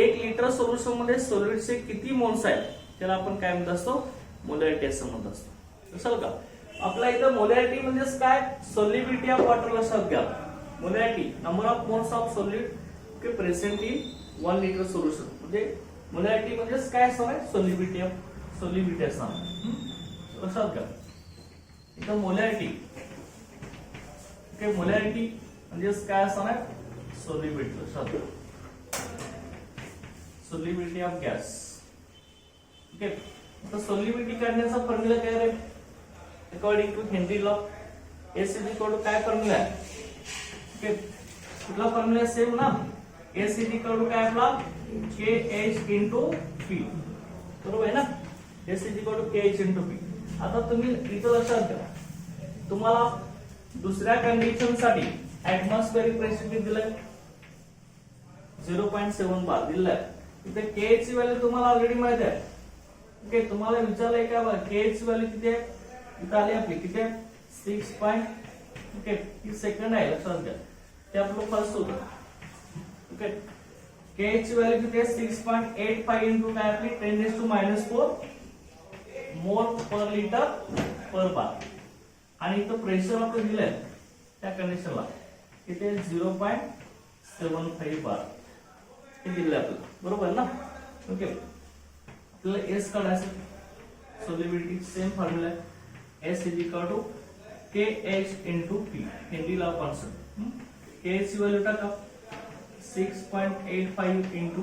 1 litre solution मध्ये सॉलिडचे किती मोल्स आहेत त्याला आपण काय म्हणत असतो, मोलॅरिटी असं म्हणत असतो. लक्षात का. आपल्या इथं मोलॅरिटी म्हणजे काय, सॉल्युबिलिटी ऑफ वॉटर. लक्षात घ्या. Molarity number of moles of solid K present in 1 litre solution. म्हणजे मोलॅरिटी म्हणजे काय असणार आहे, सॉल्युबिलिटी असणार. लक्षात घ्या. इथं मोलॅरिटी, ओके, मोलॅरिटी म्हणजे काय असणार आहे, सॉल्युबिलिटी. लक्षात घ्या, सॉल्युबिलिटी ऑफ गॅस. ओके. आता सॉल्युबिलिटी काढण्याचा फॉर्म्युला काय आहे, according to Henry law S is equal to काय फॉर्म्युला आहे. ओके, कुठला फॉर्म्युला सेम ना. S इज इक्वल टू काय आपला KH इंटू P. बरोबर आहे ना. S is equal to KH into P. आता तुम्ही इथं लक्षात घ्या, तुम्हाला दुसऱ्या कंडिशन साठी ऍटमॉस्फेरिक प्रेशर किती दिलंय 0.7 बार दिलंय. इथे KH ची व्हॅल्यू तुम्हाला ऑलरेडी माहिती आहे. ओके, तुम्हाला विचारलंय का बघा KH ची व्हॅल्यू किती आहे, इथं आली आपली किती आहे 6. ओके, ही सेकंड आहे लक्षात घ्या, ते आपलं फर्स्ट होतं. ओके, KH ची व्हॅल्यू किती आहे 6.85 इंटू काय आपली 10⁻⁴ मोल पर लिटर पर बार. आणि इथं प्रेशर आपलं दिलंय त्या कंडिशनला किती 0.75 बार हे दिलंय आपल्याला. बरोबर ना. ओके, आपल्याला S काढायचं. सॉल्युबिलिटी सेम फॉर्म्युला आहे. S is equal to KH into P, Henry law constant. KH ची व्हॅल्यू टाका 6.85 इंटू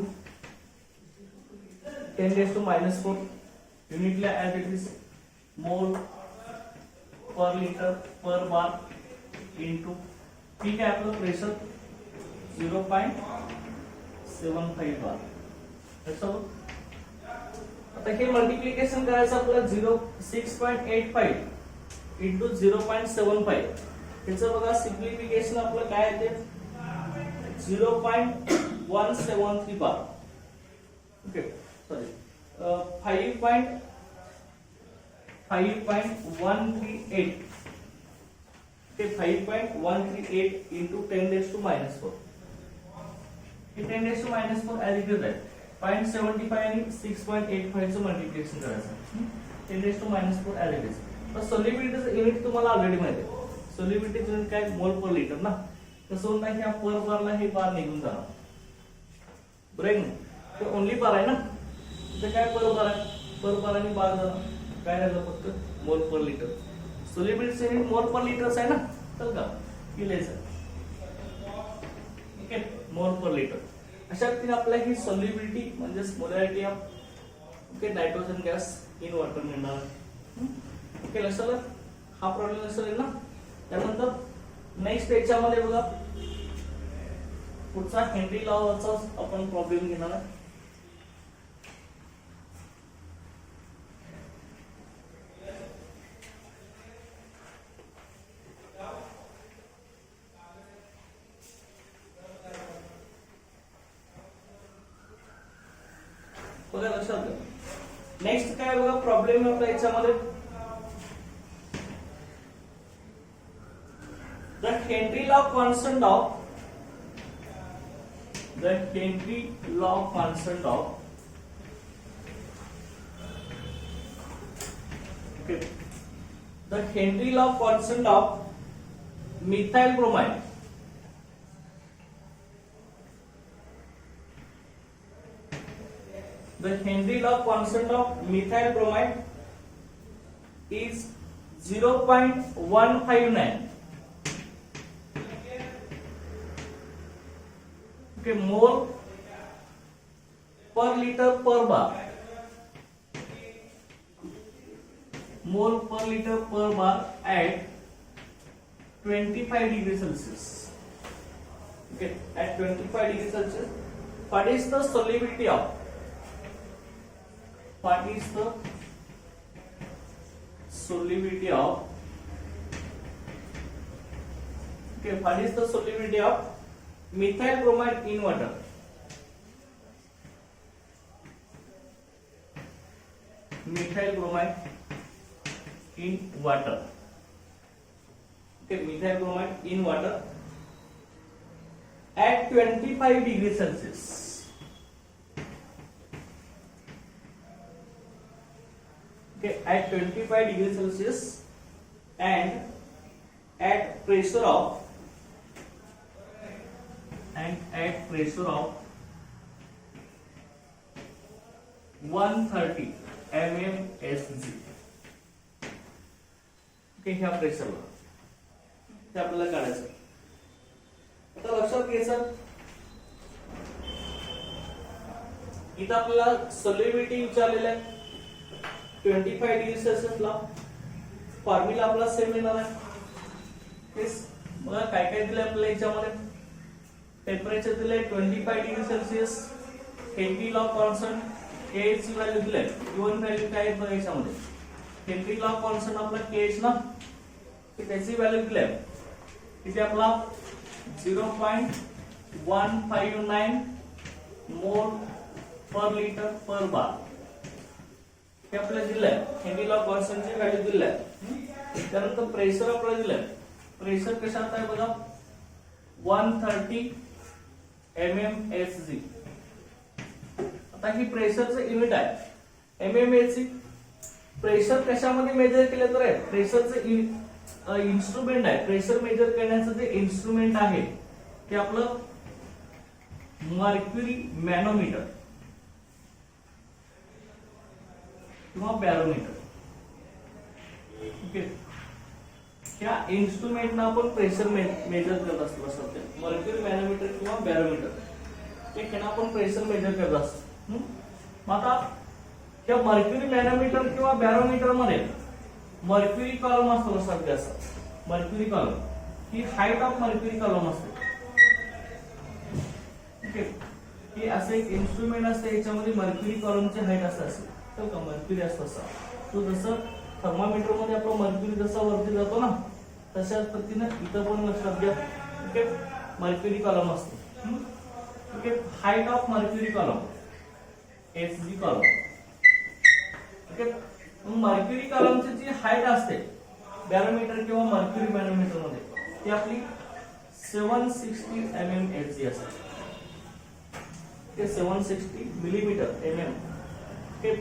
10⁻⁴ युनिटला as it is mole per litre per bar into ठीक आहे आपलं प्रेशर 0.75 बार. आता हे मल्टिप्लिकेशन करायचं आपल्याला 6.85 इंटू 0.75 त्याचं बघा सिम्प्लिफिकेशन आपलं काय येते 0.173 बार. ओके सॉरी 5.138 ते 5.138 इंटू 10⁻⁴ हे 10⁻⁴ ऍज इट इज आहे 0.75 आणि 6.85 चं मल्टिप्लिकेशन करायचं 10⁻⁴ ऍज इट इज. तर सोल्युबिलिटीचं युनिट तुम्हाला ऑलरेडी माहिती आहे. सोल्युबिलिटीचं युनिट काय मोल पर लिटर ना. कसं होतं की पर बारला हे बार निघून जाणार बरोबर ना. ते ओनली बार आहे ना इथे काय पर बार आहे पर बार आणि बार जाणार काय राहिलं फक्त मोल पर लिटर. सोल्युबिलिटीचं युनिट मोल पर लिटरच आहे ना चल का लिहायचं ओके मोल पर लिटर. अशा रीतीने आपल्याला ही सोल्युबिलिटी म्हणजे molarity of okay nitrogen gas in water मिळणार. ओके लक्षात हा प्रॉब्लेम लक्षात येईल ना. त्यानंतर नेक्स्ट याच्यामध्ये बघा पुढचा हेनरी लॉचा आपण प्रॉब्लेम घेणार आहे. बघा लक्षात घ्या. नेक्स्ट काय बघा प्रॉब्लेम आपल्या याच्यामध्ये the Henry law constant of okay the Henry law constant of methyl bromide the Henry law constant of methyl bromide is 0.159 okay mole per liter per bar mole per liter per bar at 25 degrees Celsius. Okay, at 25 degrees Celsius, what is the solubility of okay what is the solubility of methyl bromide in water. Methyl bromide in water. Okay, methyl bromide in water at 25 degrees Celsius. Okay, at 25 degrees Celsius and at pressure of 130 mmSg. Okay ह्या प्रेशरवर ते आपल्याला काढायचं. आता लक्षात घ्यायचं इथं आपल्याला सोल्युबिलिटी विचारलेलं आहे 25 डिग्री सेल्सिअसला. फॉर्म्युला आपला सेम येणार आहे. बघा काय काय दिलं आपल्याला याच्यामध्ये टेम्परेचर दिले 25 degree Celsius. Henry law constant K ची व्हॅल्यू दिली गिवन व्हॅल्यू काय आहे बघा याच्यामध्ये हेनरी लॉ कॉन्स्टंट आपला के ना त्याची व्हॅल्यू दिली आहे इथे आपला 0.159 मोल पर लिटर पर बार हे आपल्याला दिलंय. हेनरी लॉ कॉन्स्टंटची व्हॅल्यू दिली आहे. त्यानंतर प्रेशर आपल्याला दिलंय. प्रेशर कशात आहे बघा 130 mmSg. आता ही प्रेशरचं युनिट आहे mmSg. प्रेशर कशामध्ये मेजर केलं तर आहे प्रेशरचं इन्स्ट्रुमेंट आहे. प्रेशर मेजर करण्याचं जे इन्स्ट्रुमेंट आहे ते आपलं मर्क्युरी मॅनोमीटर किंवा बॅरोमीटर. ओके ह्या इन्स्ट्रुमेंटनं आपण प्रेशर मेजर करत असतो सध्या मर्क्युरी मॅनोमीटर किंवा बॅरोमीटर ते ह्यानं आपण प्रेशर मेजर करत असतो. मग आता त्या मर्क्युरी मॅनोमीटर किंवा बॅरोमीटर मध्ये मर्क्युरी कॉलम असतो लक्षात घ्या. Mercury column he height of mercury column असते. ओके, ही असे एक इन्स्ट्रुमेंट असते याच्यामध्ये मर्क्युरी कॉलमची हाईट असते असेल तर का मर्क्युरी असतो असा. तो जसं थर्मामीटर मध्ये आपला मर्क्युरी जसा वरती जातो ना तशाच पद्धतीने इथं पण लक्षात घ्या. ओके, मर्क्युरी कॉलम असतो. Okay, height of mercury column HG column. Okay, mercury कॉलमची जी हाईट असते बॅरोमीटर किंवा मर्क्युरी मॅनोमीटर मध्ये ती आपली 760 mm एचजी असते. ते 760 millimetre mm. Okay,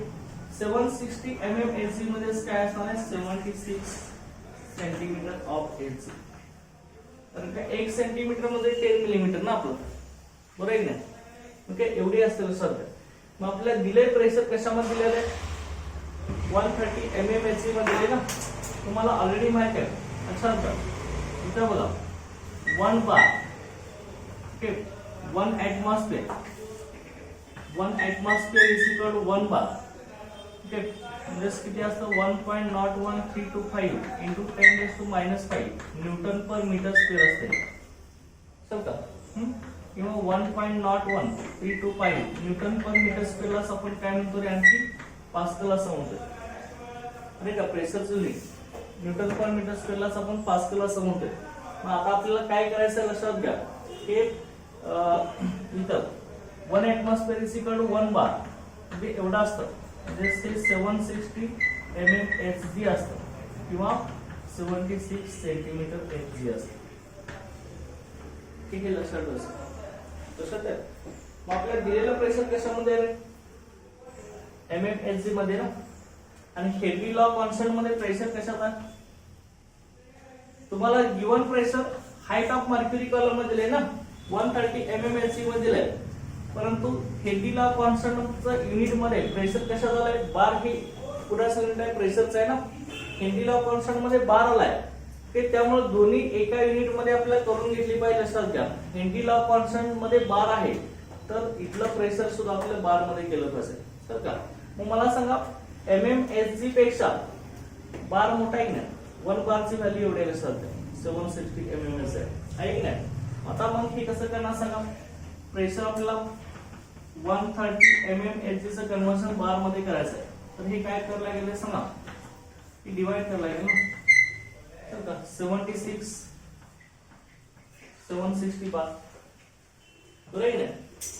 760 mm HG मध्ये काय असणार आहे 76 सेंटीमीटर ऑफ एचजी. कारण का 1 सेंटीमीटर मध्ये 10 मिलीमीटर ना आपलं, बरोबर आहे ना. ओके, एवढी असते सध्या. मग आपल्याला दिले प्रेशर कशामध्ये दिलेलं आहे 130 mm एचजी मध्ये दिले ना. तुम्हाला ऑलरेडी माहित आहे. अच्छा का इथं बघा 1 bar. Okay, 1 atmosphere is equal to 1 bar. Okay, म्हणजे किती असतं 1.01325 into 10⁻⁵ newton per metre square असते. समजा किंवा 1.01325 न्यूटन पर मीटर स्क्वेअरला आपण काय म्हणतो रे आणखी पास्कल असं म्हणतो. अरे का प्रेशरचं युनिट न्यूटन पर मीटर स्क्वेअरला आपण पास्कल असं म्हणतोय. मग आता आपल्याला काय करायचं लक्षात घ्या. हे इथं 1 एटमॉस्फेअर इज इक्वल टू 1 बार म्हणजे एवढं असतं. म्हणजे 760 mm एचजी असतं किंवा 76 सेंटीमीटर एचजी असतं. ठीक आहे, लक्षात लक्षात आहे. मग आपल्याला दिलेलं प्रेशर कशामध्ये आहे mm एचजी मध्ये ना. आणि हेनरी लॉ कॉन्स्टंट मध्ये प्रेशर कशात आहे तुम्हाला given pressure height of mercury column मध्ये दिले ना 130 mm एचजी मध्ये दिलंय. परंतु हेनरी लॉ कॉन्स्टंटचं युनिट मध्ये प्रेशर कशात आलाय बार. हे पुढे युनिट आहे प्रेशरचं आहे ना. हेनरी लॉ कॉन्स्टंट मध्ये बार आलाय ते त्यामुळे दोन्ही एका युनिट मध्ये आपल्याला करून घेतली पाहिजे. लक्षात घ्या हेनरी लॉ कॉन्स्टंट मध्ये बार आहे तर इथलं प्रेशर सुद्धा आपल्या बार मध्ये केलं पाहिजे. तर का मग मला सांगा mmHg पेक्षा बार मोठा आहे की नाही. 1 बारची व्हॅल्यू एवढी आहे लक्षात घ्या 760 mmHg आहे की नाही. आता मग हे कसं करणार सांगा. प्रेशर आपल्याला 130 mmHg चं कन्वर्जन बार मध्ये करायचं आहे. तर हे काय करायला लागेल सांगा. हे डिवाइड करायला लागेल ना. तर का 760 बार बरोबर आहे ना.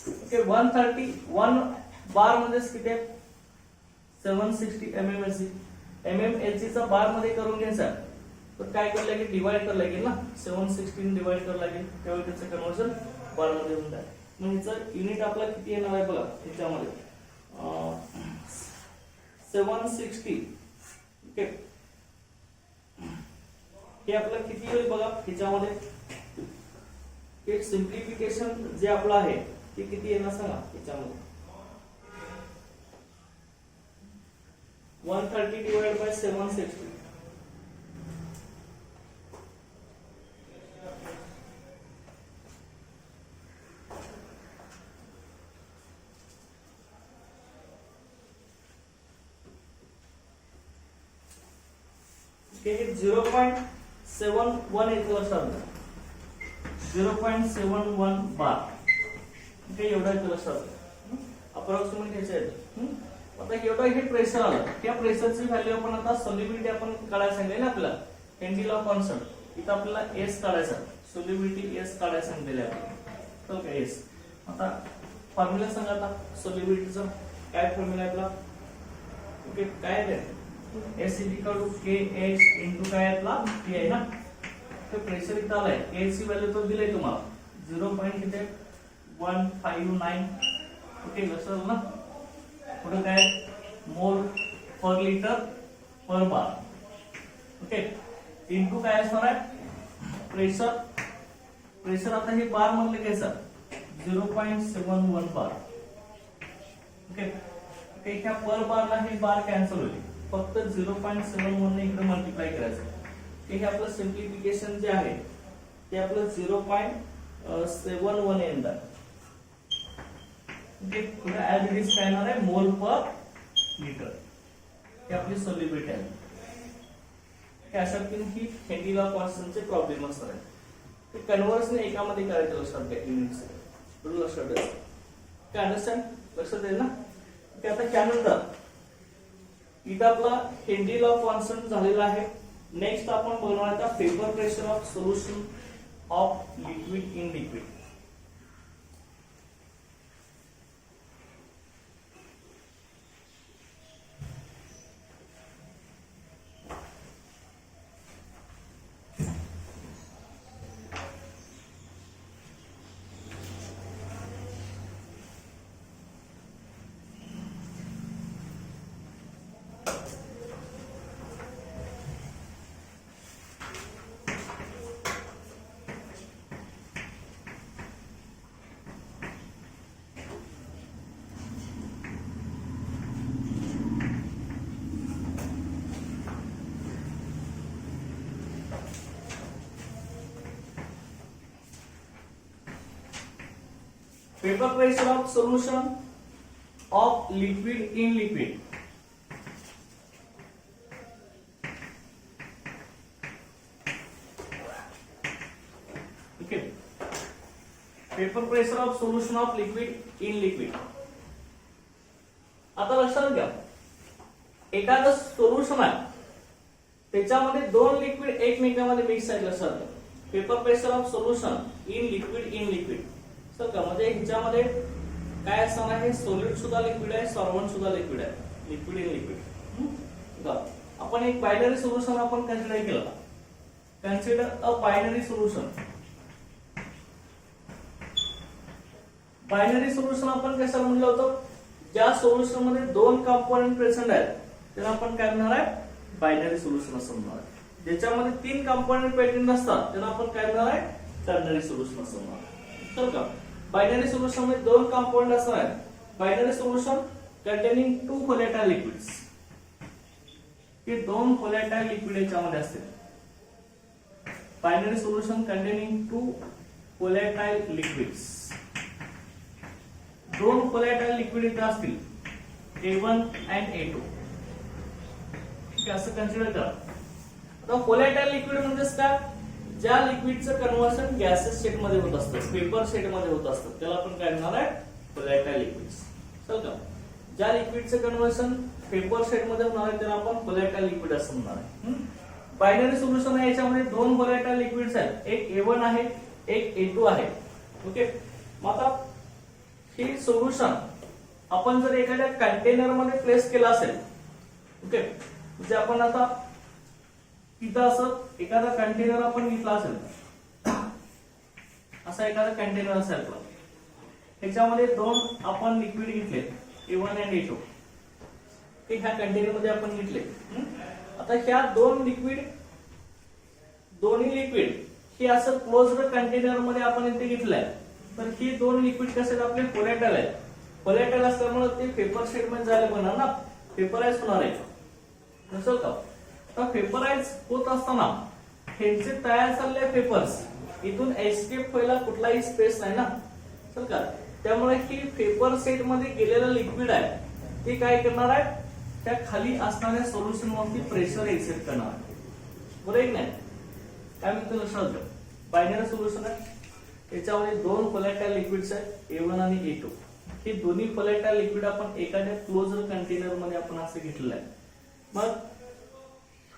ओके, 130 1 बार म्हणजे किती आहे 760 mmHg. mmHg चा बार मध्ये करून घ्यायचा तर काय करायला लागेल डिवाइड करायला लागेल ना. 760 डिवाइड करायला लागेल तेव्हा त्याचं कन्वर्जन बार मध्ये होऊन जाईल. मग ह्याचं युनिट आपला किती येणार आहे बघा ह्याच्यामध्ये 760. ओके, हे आपलं किती येईल बघा ह्याच्यामध्ये. एक सिम्प्लिफिकेशन जे आपलं आहे ते किती येणार सांगा ह्याच्यामध्ये 130 divided by 760. Okay, 0.71 येतो लक्षात. 0.71 बार. ओके, एवढा येतो लक्षात अप्रॉक्सिमेट ह्याच्या आहे. आता एवढं हे प्रेशर आलं त्या प्रेशरची व्हॅल्यू आपण आता सॉल्युबिलिटी आपण काढायला सांगितले ना आपल्याला हेनरी लॉ कॉन्स्टंट. इथं आपल्याला एस काढायचा सॉल्युबिलिटी एस काढायला सांगितलेलं आहे आपल्याला. तर काय एस आता फॉर्म्युला सांगा. आता सॉल्युबिलिटीचं काय फॉर्म्युला आहे आपला. ओके, काय आहे S is equal to KH into काय आपला P आहे ना. ते प्रेशर इथं आलाय K ची व्हॅल्यू तो दिलाय तुम्हाला 0.159. ओके, लक्षात ना. पुढे काय मोल पर लिटर पर बार. ओके, इंटू काय असणार आहे प्रेशर आता हे बार मधले घ्यायचं 0.71 बार. ओके, ह्या पर बारला हे बार कॅन्सल होईल. फक्त 0.71 ने इकडे मल्टिप्लाय करायचं. हे आपलं सिम्प्लिफिकेशन जे आहे ते आपलं 0.71 येणार. पुढे ऍज इट इज काय येणार आहे मोल पर लिटर हे आपली सॉल्युबिलिटी आहे. हे अशा की हेनरी लॉ कॉन्स्टंटचे प्रॉब्लेम असतात. ते कन्व्हर्सने एकामध्ये करायचं लक्षात घ्या युनिट्स लक्षात द्या. काय अंडरस्टँड लक्षात येईल ना. की आता त्यानंतर इथं आपला हेनरी लॉ कॉन्स्टंट झालेला आहे. नेक्स्ट आपण बघणार आता paper pressure of solution of liquid in liquid. Paper pressure of solution of liquid in liquid. Okay. Paper pressure of solution of liquid in liquid. आता लक्षात घ्या एखादं सोल्युशन आहे त्याच्यामध्ये दोन लिक्विड एकमेकांमध्ये मिक्स आहेत. लक्षात घ्या paper pressure of solution in liquid. Sir का म्हणजे ह्याच्यामध्ये काय असणार आहे सॉलिड सुद्धा लिक्विड आहे सॉल्व्हेंट सुद्धा लिक्विड आहे. Liquid in liquid. आपण एक बायनरी सोल्युशन आपण कन्सिडर केलं. कन्सिडर अ बायनरी सोल्युशन. बायनरी सोल्युशन आपण कशाला म्हणलं होतं ज्या सोल्युशन मध्ये दोन कंपोनेंट प्रेझेंट आहेत त्याला आपण काय म्हणणार आहे बायनरी सोल्युशन असं म्हणणार आहे. ज्याच्यामध्ये तीन कंपोनेंट प्रेझेंट नसतात त्याला आपण काय म्हणणार आहे टर्नरी सोल्युशन असं म्हणणार आहे. तर का बायनरी सोल्युशन मध्ये दोन कंपोनेंट असणार आहेत. Binary solution containing two volatile liquids. हे दोन व्होलेटाइल लिक्विड याच्यामध्ये असतील. Binary solution containing two volatile liquids. दोन व्होलेटाइल लिक्विड इथे असतील A1 and A2. ठीक आहे असं कन्सिडर करा. आता व्होलेटाइल लिक्विड म्हणजे काय ज्या लिक्विडचं कन्व्हर्शन गॅसेस स्टेट मध्ये होत असतं पेपर स्टेट मध्ये होत असतं त्याला आपण काय म्हणणार आहे व्होलेटाइल लिक्विड्स. चल का ज्या लिक्विडचं कन्व्हर्शन पेपर स्टेट मध्ये होणार आहे त्याला आपण व्होलेटाइल लिक्विड असं म्हणणार आहे. बायनरी सोल्युशन आहे याच्यामध्ये दोन व्होलेटाइल लिक्विड्स आहेत. एक A1 आहे एक A2 आहे. ओके मग आता हे सोल्युशन आपण जर एखाद्या कंटेनर मध्ये प्लेस केलं असेल ओके म्हणजे आपण आता तिथं असं एखादा कंटेनर आपण घेतला असेल असा एखादा कंटेनर असेल त्याच्यामध्ये दोन आपण लिक्विड घेतले A1 and A2 ते ह्या कंटेनर मध्ये आपण घेतले. आता ह्या दोन्ही लिक्विड हे असं क्लोज्ड कंटेनर मध्ये आपण इथे घेतलंय तर ही दोन लिक्विड कसे आहेत आपले व्होलेटाइल आहेत. व्होलेटाइल असल्यामुळे ते पेपर स्टेट मध्ये झाले बनणार ना पेपराइज होणार आहे. नसेल का तर पेपराइज होत असताना ह्यांचे तयार झालेले पेपर्स इथून एस्केप व्हायला कुठलाही स्पेस नाही ना. चल का त्यामुळे ही पेपर सेट मध्ये गेलेलं लिक्विड आहे ते काय करणार आहे त्या खाली असणाऱ्या सोल्युशन वरती प्रेशर एक्सेप्ट करणार आहे. बरोबर आहे की नाही. काय म्हणतो लक्षात घ्या बायनरी सोल्युशन आहे त्याच्यामध्ये दोन व्होलेटाइल लिक्विड्स आहेत A1 आणि A2. हे दोन्ही व्होलेटाइल लिक्विड आपण एखाद्या क्लोज्ड कंटेनर मध्ये आपण असं घेतलेलं आहे. मग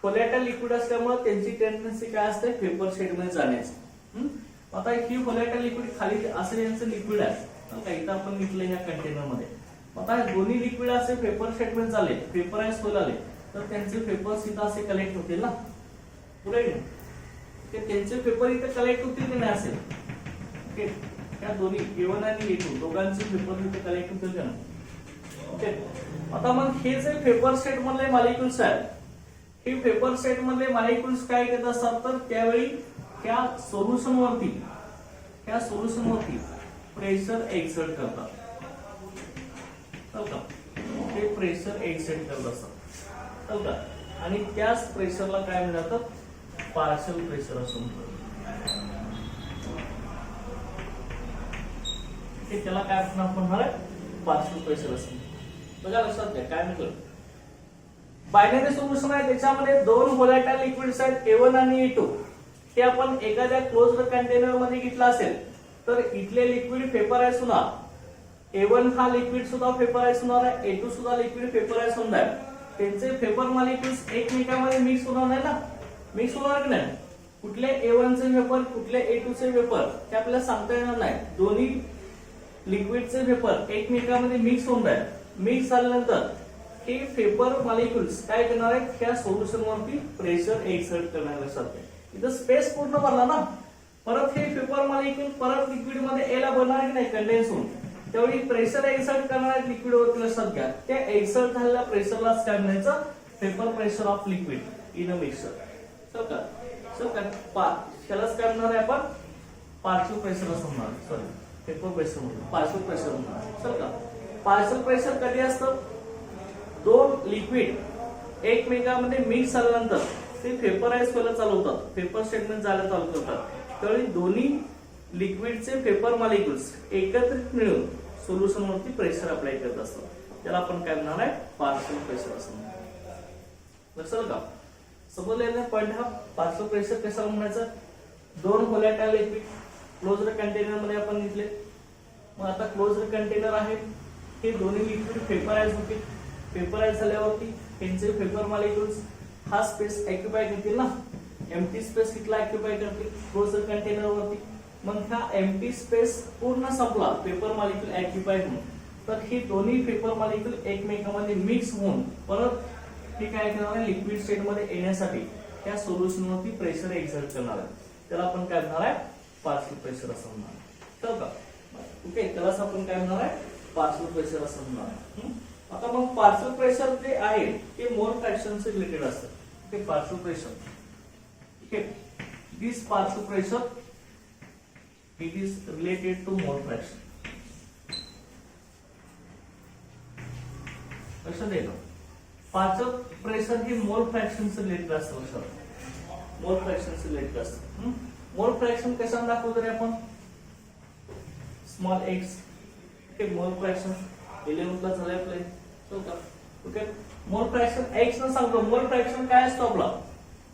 व्होलेटाइल लिक्विड असल्यामुळे त्यांची टेंडन्सी काय असते पेपर शेड मध्ये जाण्याची. आता ही व्होलेटाइल लिक्विड खाली असं यांचं लिक्विड आहे इथं आपण घेतलं ह्या कंटेनर मध्ये. आता दोन्ही लिक्विड असे पेपर शेड मध्ये झाले पेपराइज व्हायला आले तर त्यांचे पेपर्स इथं असे कलेक्ट होतील ना. पुढे त्यांचे पेपर इथे कलेक्ट होतील की नाही असेल. ओके त्या दोन्ही A1 आणि A2 दोघांचे पेपर इथे कलेक्ट होतील का नाही. ओके आता मग हे जे पेपर सेट मधले मॉलिक्युल्स आहेत हे पेपर सेट मधले मॉलिक्युल्स काय करत असतात तर त्यावेळी त्या सोल्युशन वरती प्रेशर एक्सर्ट करतात. का ते प्रेशर एक्सर्ट करत असतात का आणि त्याच प्रेशरला काय म्हणतात पार्शल प्रेशर असं म्हणतात. त्याला काय आपण म्हणणार आहे पार्शल प्रेशर असं. बघा लक्षात घ्या काय म्हणतो बायनरी सोल्युशन आहे त्याच्यामध्ये दोन व्होलॅटाइल लिक्विड्स आहेत A1 आणि A2. हे आपण एखाद्या क्लोज्ड कंटेनर मध्ये घेतला असेल तर इथले लिक्विड वेपराइज होणार. A1 हा लिक्विड सुद्धा वेपराइज होणार आहे, A2 सुद्धा लिक्विड वेपराइज होणार आहे. त्यांचे वेपर मॉलिक्युल्स एकमेकांमध्ये मिक्स होणार नाही ना, मिक्स होणार की नाही. कुठले A1 चे वेपर कुठले A2 चे वेपर हे आपल्याला सांगता येणार नाही. दोन्ही लिक्विडचे वेपर एकमेकांमध्ये मिक्स होणार आहे. मिक्स झाल्यानंतर हे वेपर मॉलिक्युल्स काय करणार आहेत, त्या सोल्युशन वरती प्रेशर एक्सर्ट करणार असतात. इथं स्पेस पूर्ण भरला ना, परत हे वेपर मॉलिक्युल परत लिक्विड मध्ये एला बनणार की नाही, कंडेन्स होऊन त्यावेळी प्रेशर एक्सर्ट करणार लिक्विड वरती लक्षात घ्या. त्या एक्सर्ट झालेल्या प्रेशरलाच काय म्हणायचं, vapour pressure of liquid in a mixture. त्यालाच काय म्हणणार आहे आपण, पार्शियल प्रेशर असं म्हणणार. सॉरी, वेपर प्रेशर म्हणून पार्शियल प्रेशर म्हणणार. पार्शियल प्रेशर कधी असतं, दोन लिक्विड एकमेकांमध्ये मिक्स झाल्यानंतर ते वेपराइज व्हायला चालू होतात, वेपर स्टेटमेंट जायला चालू होतात. त्यावेळी दोन्ही लिक्विडचे वेपर मॉलिक्युल्स एकत्रित मिळून सोल्युशन वरती प्रेशर अप्लाय करत असतात. त्याला आपण काय म्हणणार आहे, पार्शियल प्रेशर असं म्हणणार. लक्षात का, समजलेला पॉइंट हा. पार्शियल प्रेशर कशाला म्हणायचं, दोन व्होलॅटाइल लिक्विड क्लोज्ड कंटेनर मध्ये आपण घेतले. मग आता क्लोज्ड कंटेनर आहे, हे दोन्ही लिक्विड वेपराइज होतील. वेपराइज झाल्यावरती त्यांचे वेपर मॉलिक्युल्स हा स्पेस ऑक्युपाय करतील ना, एम्प्टी स्पेस कितला ऑक्युपाय करतील क्लोज्ड कंटेनर वरती. मग हा एम्प्टी स्पेस पूर्ण संपला पेपर मॉलिक्युल ऑक्युपाय होऊन, तर ही दोन्ही पेपर मॉलिक्युल एकमेकांमध्ये मिक्स होऊन परत हे काय करणार आहे, लिक्विड स्टेट मध्ये येण्यासाठी त्या सोल्युशन वरती प्रेशर एक्सर्ट करणार आहे. त्याला आपण काय म्हणणार आहे, पार्शियल प्रेशर असं म्हणणार आहे. का ओके, त्यालाच आपण काय म्हणणार आहे, पार्शियल प्रेशर असं म्हणणार आहे. आता मग पार्शियल प्रेशर जे आहे ते मोल फ्रॅक्शन से रिलेटेड असतं. Okay, partial pressure, okay, this partial pressure it is related to mole fraction. लक्षात येईल, पार्शियल प्रेशर ही मोल फ्रॅक्शन से रिलेटेड असतं. लक्षात, मोल फ्रॅक्शन से रिलेटेड असतं. मोल फ्रॅक्शन कशाने दाखवतो रे आपण, स्मॉल x. ओके, मोल फ्रॅक्शन 11 ला झालंय आपले. ओके, मोल फ्रॅक्शन x न सांगतो. मोल फ्रॅक्शन काय असतो आपला,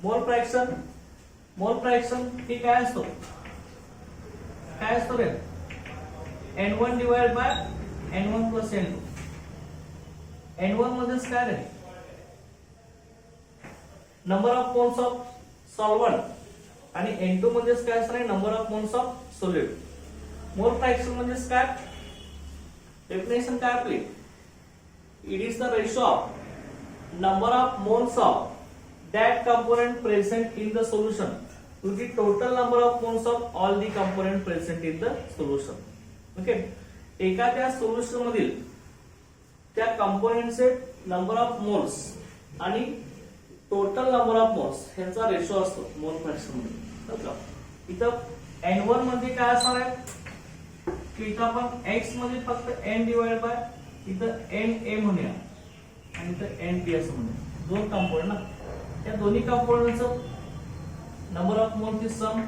मोल फ्रॅक्शन हे काय असतो, काय असतो रे, N1 divide by N1 plus N2. N1 म्हणजेच काय रे, number of moles of solvent, आणि N2 म्हणजेच काय असणार, number of moles of solute. Mole fraction म्हणजेच काय, डेफिनेशन काय आपली, it is the ratio of number of moles of that component present in the solution to the total number of moles of all the component present in the solution. Okay, एखाद्या सोल्युशन मधील त्या कंपोनेंटचे नंबर ऑफ मोल्स आणि टोटल नंबर ऑफ मोल्स ह्याचा रेशो असतो मोल फ्रॅक्शन मध्ये. इथं N1 मध्ये काय असणार आहे, की इथं आपण x मध्ये फक्त n डिवाइड बाय इथं Na म्हणूया आणि इथं Np असं म्हणूया. दोन कंपोनेंट ना, त्या दोन्ही कंपोनेंटचं नंबर ऑफ मोलची सम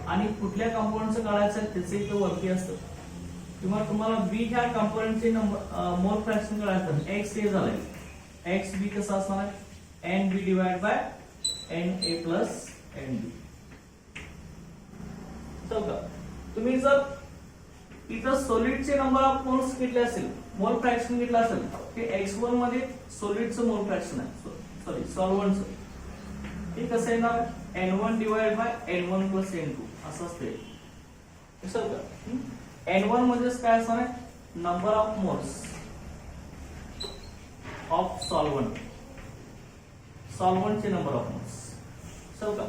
आणि कुठल्या कंपोनेंटचं काढायचं त्याचे इथं वरती असतं. किंवा तुम्हाला बी ह्या कंपोनेंटचे मोल फ्रॅक्शन काढायचं, एक्स हे झालंय, एक्स बी कसं असणार आहे, N B divide by N A plus N B. तुम्ही जर इथं सॉलिडचे नंबर ऑफ मोल्स घेतले असेल, मोल फ्रॅक्शन घेतलं असेल, ते x1 मध्ये सॉलिडचं मोल फ्रॅक्शन आहे, सॉरी सॉल्व्हंटचं, हे कसं येणार, N1 divide by N1 plus N2 असं असते. N1 म्हणजेच काय असणार आहे, number of moles of solvent, सॉल्व्हंटचे नंबर ऑफ मोल्स. का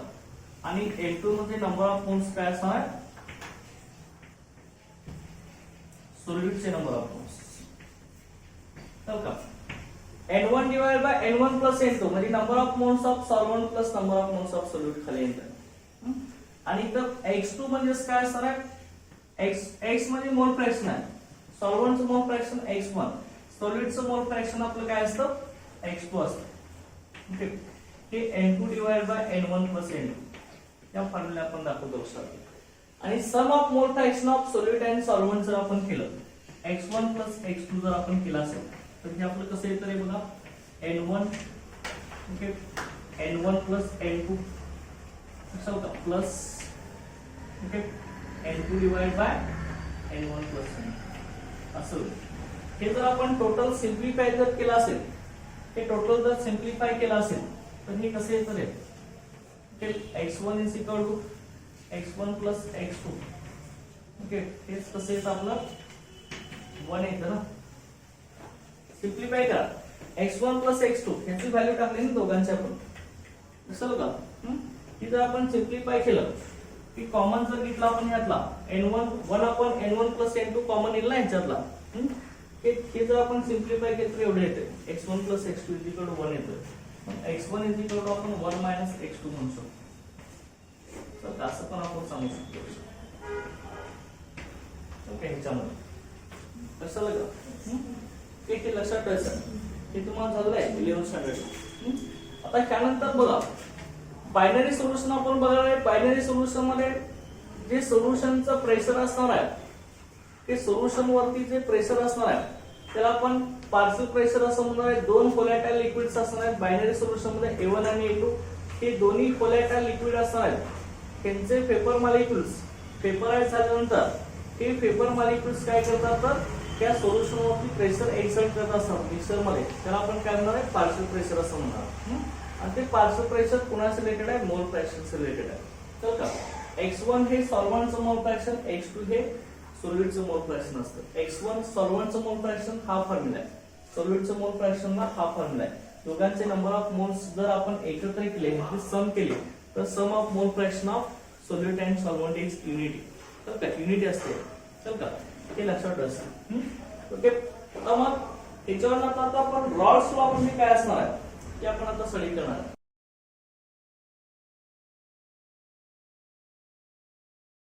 आणि N2 मध्ये नंबर ऑफ मोल्स काय असणार आहे, सॉलिडचे नंबर ऑफ मोल्स. का N1 divide by N1 plus N2 म्हणजे number of moles of solvent plus number of moles of solute खाली येतात. आणि इथं x2 म्हणजेच काय असणार आहे, x म्हणजे मोल फ्रॅक्शन आहे, सॉल्व्हंटचं मोल फ्रॅक्शन x1, सॉल्यूटचं मोल फ्रॅक्शन आपलं काय असतं, x2 असतं. ओके, हे N2 divide by N1 plus N2 या फॉर्म्युला आपण दाखवतो. आणि sum of mole fraction of solute and solvent जर आपण केलं, x1 प्लस x2 जर आपण केलं असेल तर हे आपलं कसं येतं रे बघा, N1 okay N1 plus N2 असं होतं plus okay N2 divide by N1 plus N असं होतं. हे जर आपण टोटल सिम्प्लिफाय जर केलं असेल, हे टोटल जर सिम्प्लिफाय केलं असेल तर हे कसे येतं रे? x1 is equal to x1 plus x2 okay हेच कसं येतं आपलं 1 येतं ना. सिम्प्लिफाय करा x1 प्लस x2 ह्याची व्हॅल्यू टाकली ना दोघांची आपण दिसलं का? ही जर आपण सिम्प्लिफाय केलं की कॉमन जर घेतला आपण ह्यातला n1 1 upon n1 plus n2 common येईल ना ह्याच्यातला. हे जर आपण सिम्प्लिफाय केलं तर एवढे येते x1 plus x2 is equal to 1 येतं. x1 इज इक्वल टू आपण 1 मायनस x2 म्हणू शकतो. तर असं पण आपण सांगू शकतो. ओके ह्याच्यामध्ये कसं लगा हे लक्षात ठेवायचं. हे तुम्हाला झालं आहे 11th स्टँडर्ड. आता त्यानंतर बघा बायनरी सोल्युशन आपण बघणार आहे. बायनरी सोल्युशन मध्ये जे सोल्युशनचं प्रेशर असणार आहे ते सोल्युशन वरती जे प्रेशर असणार आहे त्याला आपण पार्शियल प्रेशर असं म्हणणार आहे. दोन व्होलॅटाइल लिक्विड्स असणार आहेत बायनरी सोल्युशन मध्ये A1 आणि A2. हे दोन्ही व्होलॅटाइल लिक्विड असणार आहेत. त्यांचे पेपर मॉलिक्युल्स पेपराइज झाल्यानंतर हे पेपर मॉलिक्युल्स काय करतात तर त्या सोल्युशन वरती प्रेशर एक्सर्ट करत असतात मिक्सर मध्ये. त्याला आपण काय म्हणणार आहे पार्शियल प्रेशर असं म्हणणार. आणि ते पार्शियल प्रेशर कुणाशी रिलेटेड आहे? मोल फ्रॅक्शन से रिलेटेड आहे. तर का x1 हे सॉल्व्हंटचं मोल फ्रॅक्शन, x2 हे सॉल्व्हेंटचं मोल फ्रॅक्शन असतं. x1 सॉल्व्हंटचं मोल फ्रॅक्शन हा फॉर्म्युला आहे, सॉल्व्हेंटचं मोल फ्रॅक्शनला हा फॉर्म्युला आहे. दोघांचे नंबर ऑफ मोल्स जर आपण एकत्र केले म्हणजे सम केले तर sum of mole fraction of solvent and solvent is unity. तर का युनिटी असते. तर का हे लक्षात ठेवा. ओके आता मग त्याच्यावर आता आपण रॉड्स लॉ म्हणजे काय असणार आहे ते आपण आता स्टडी करणार आहे.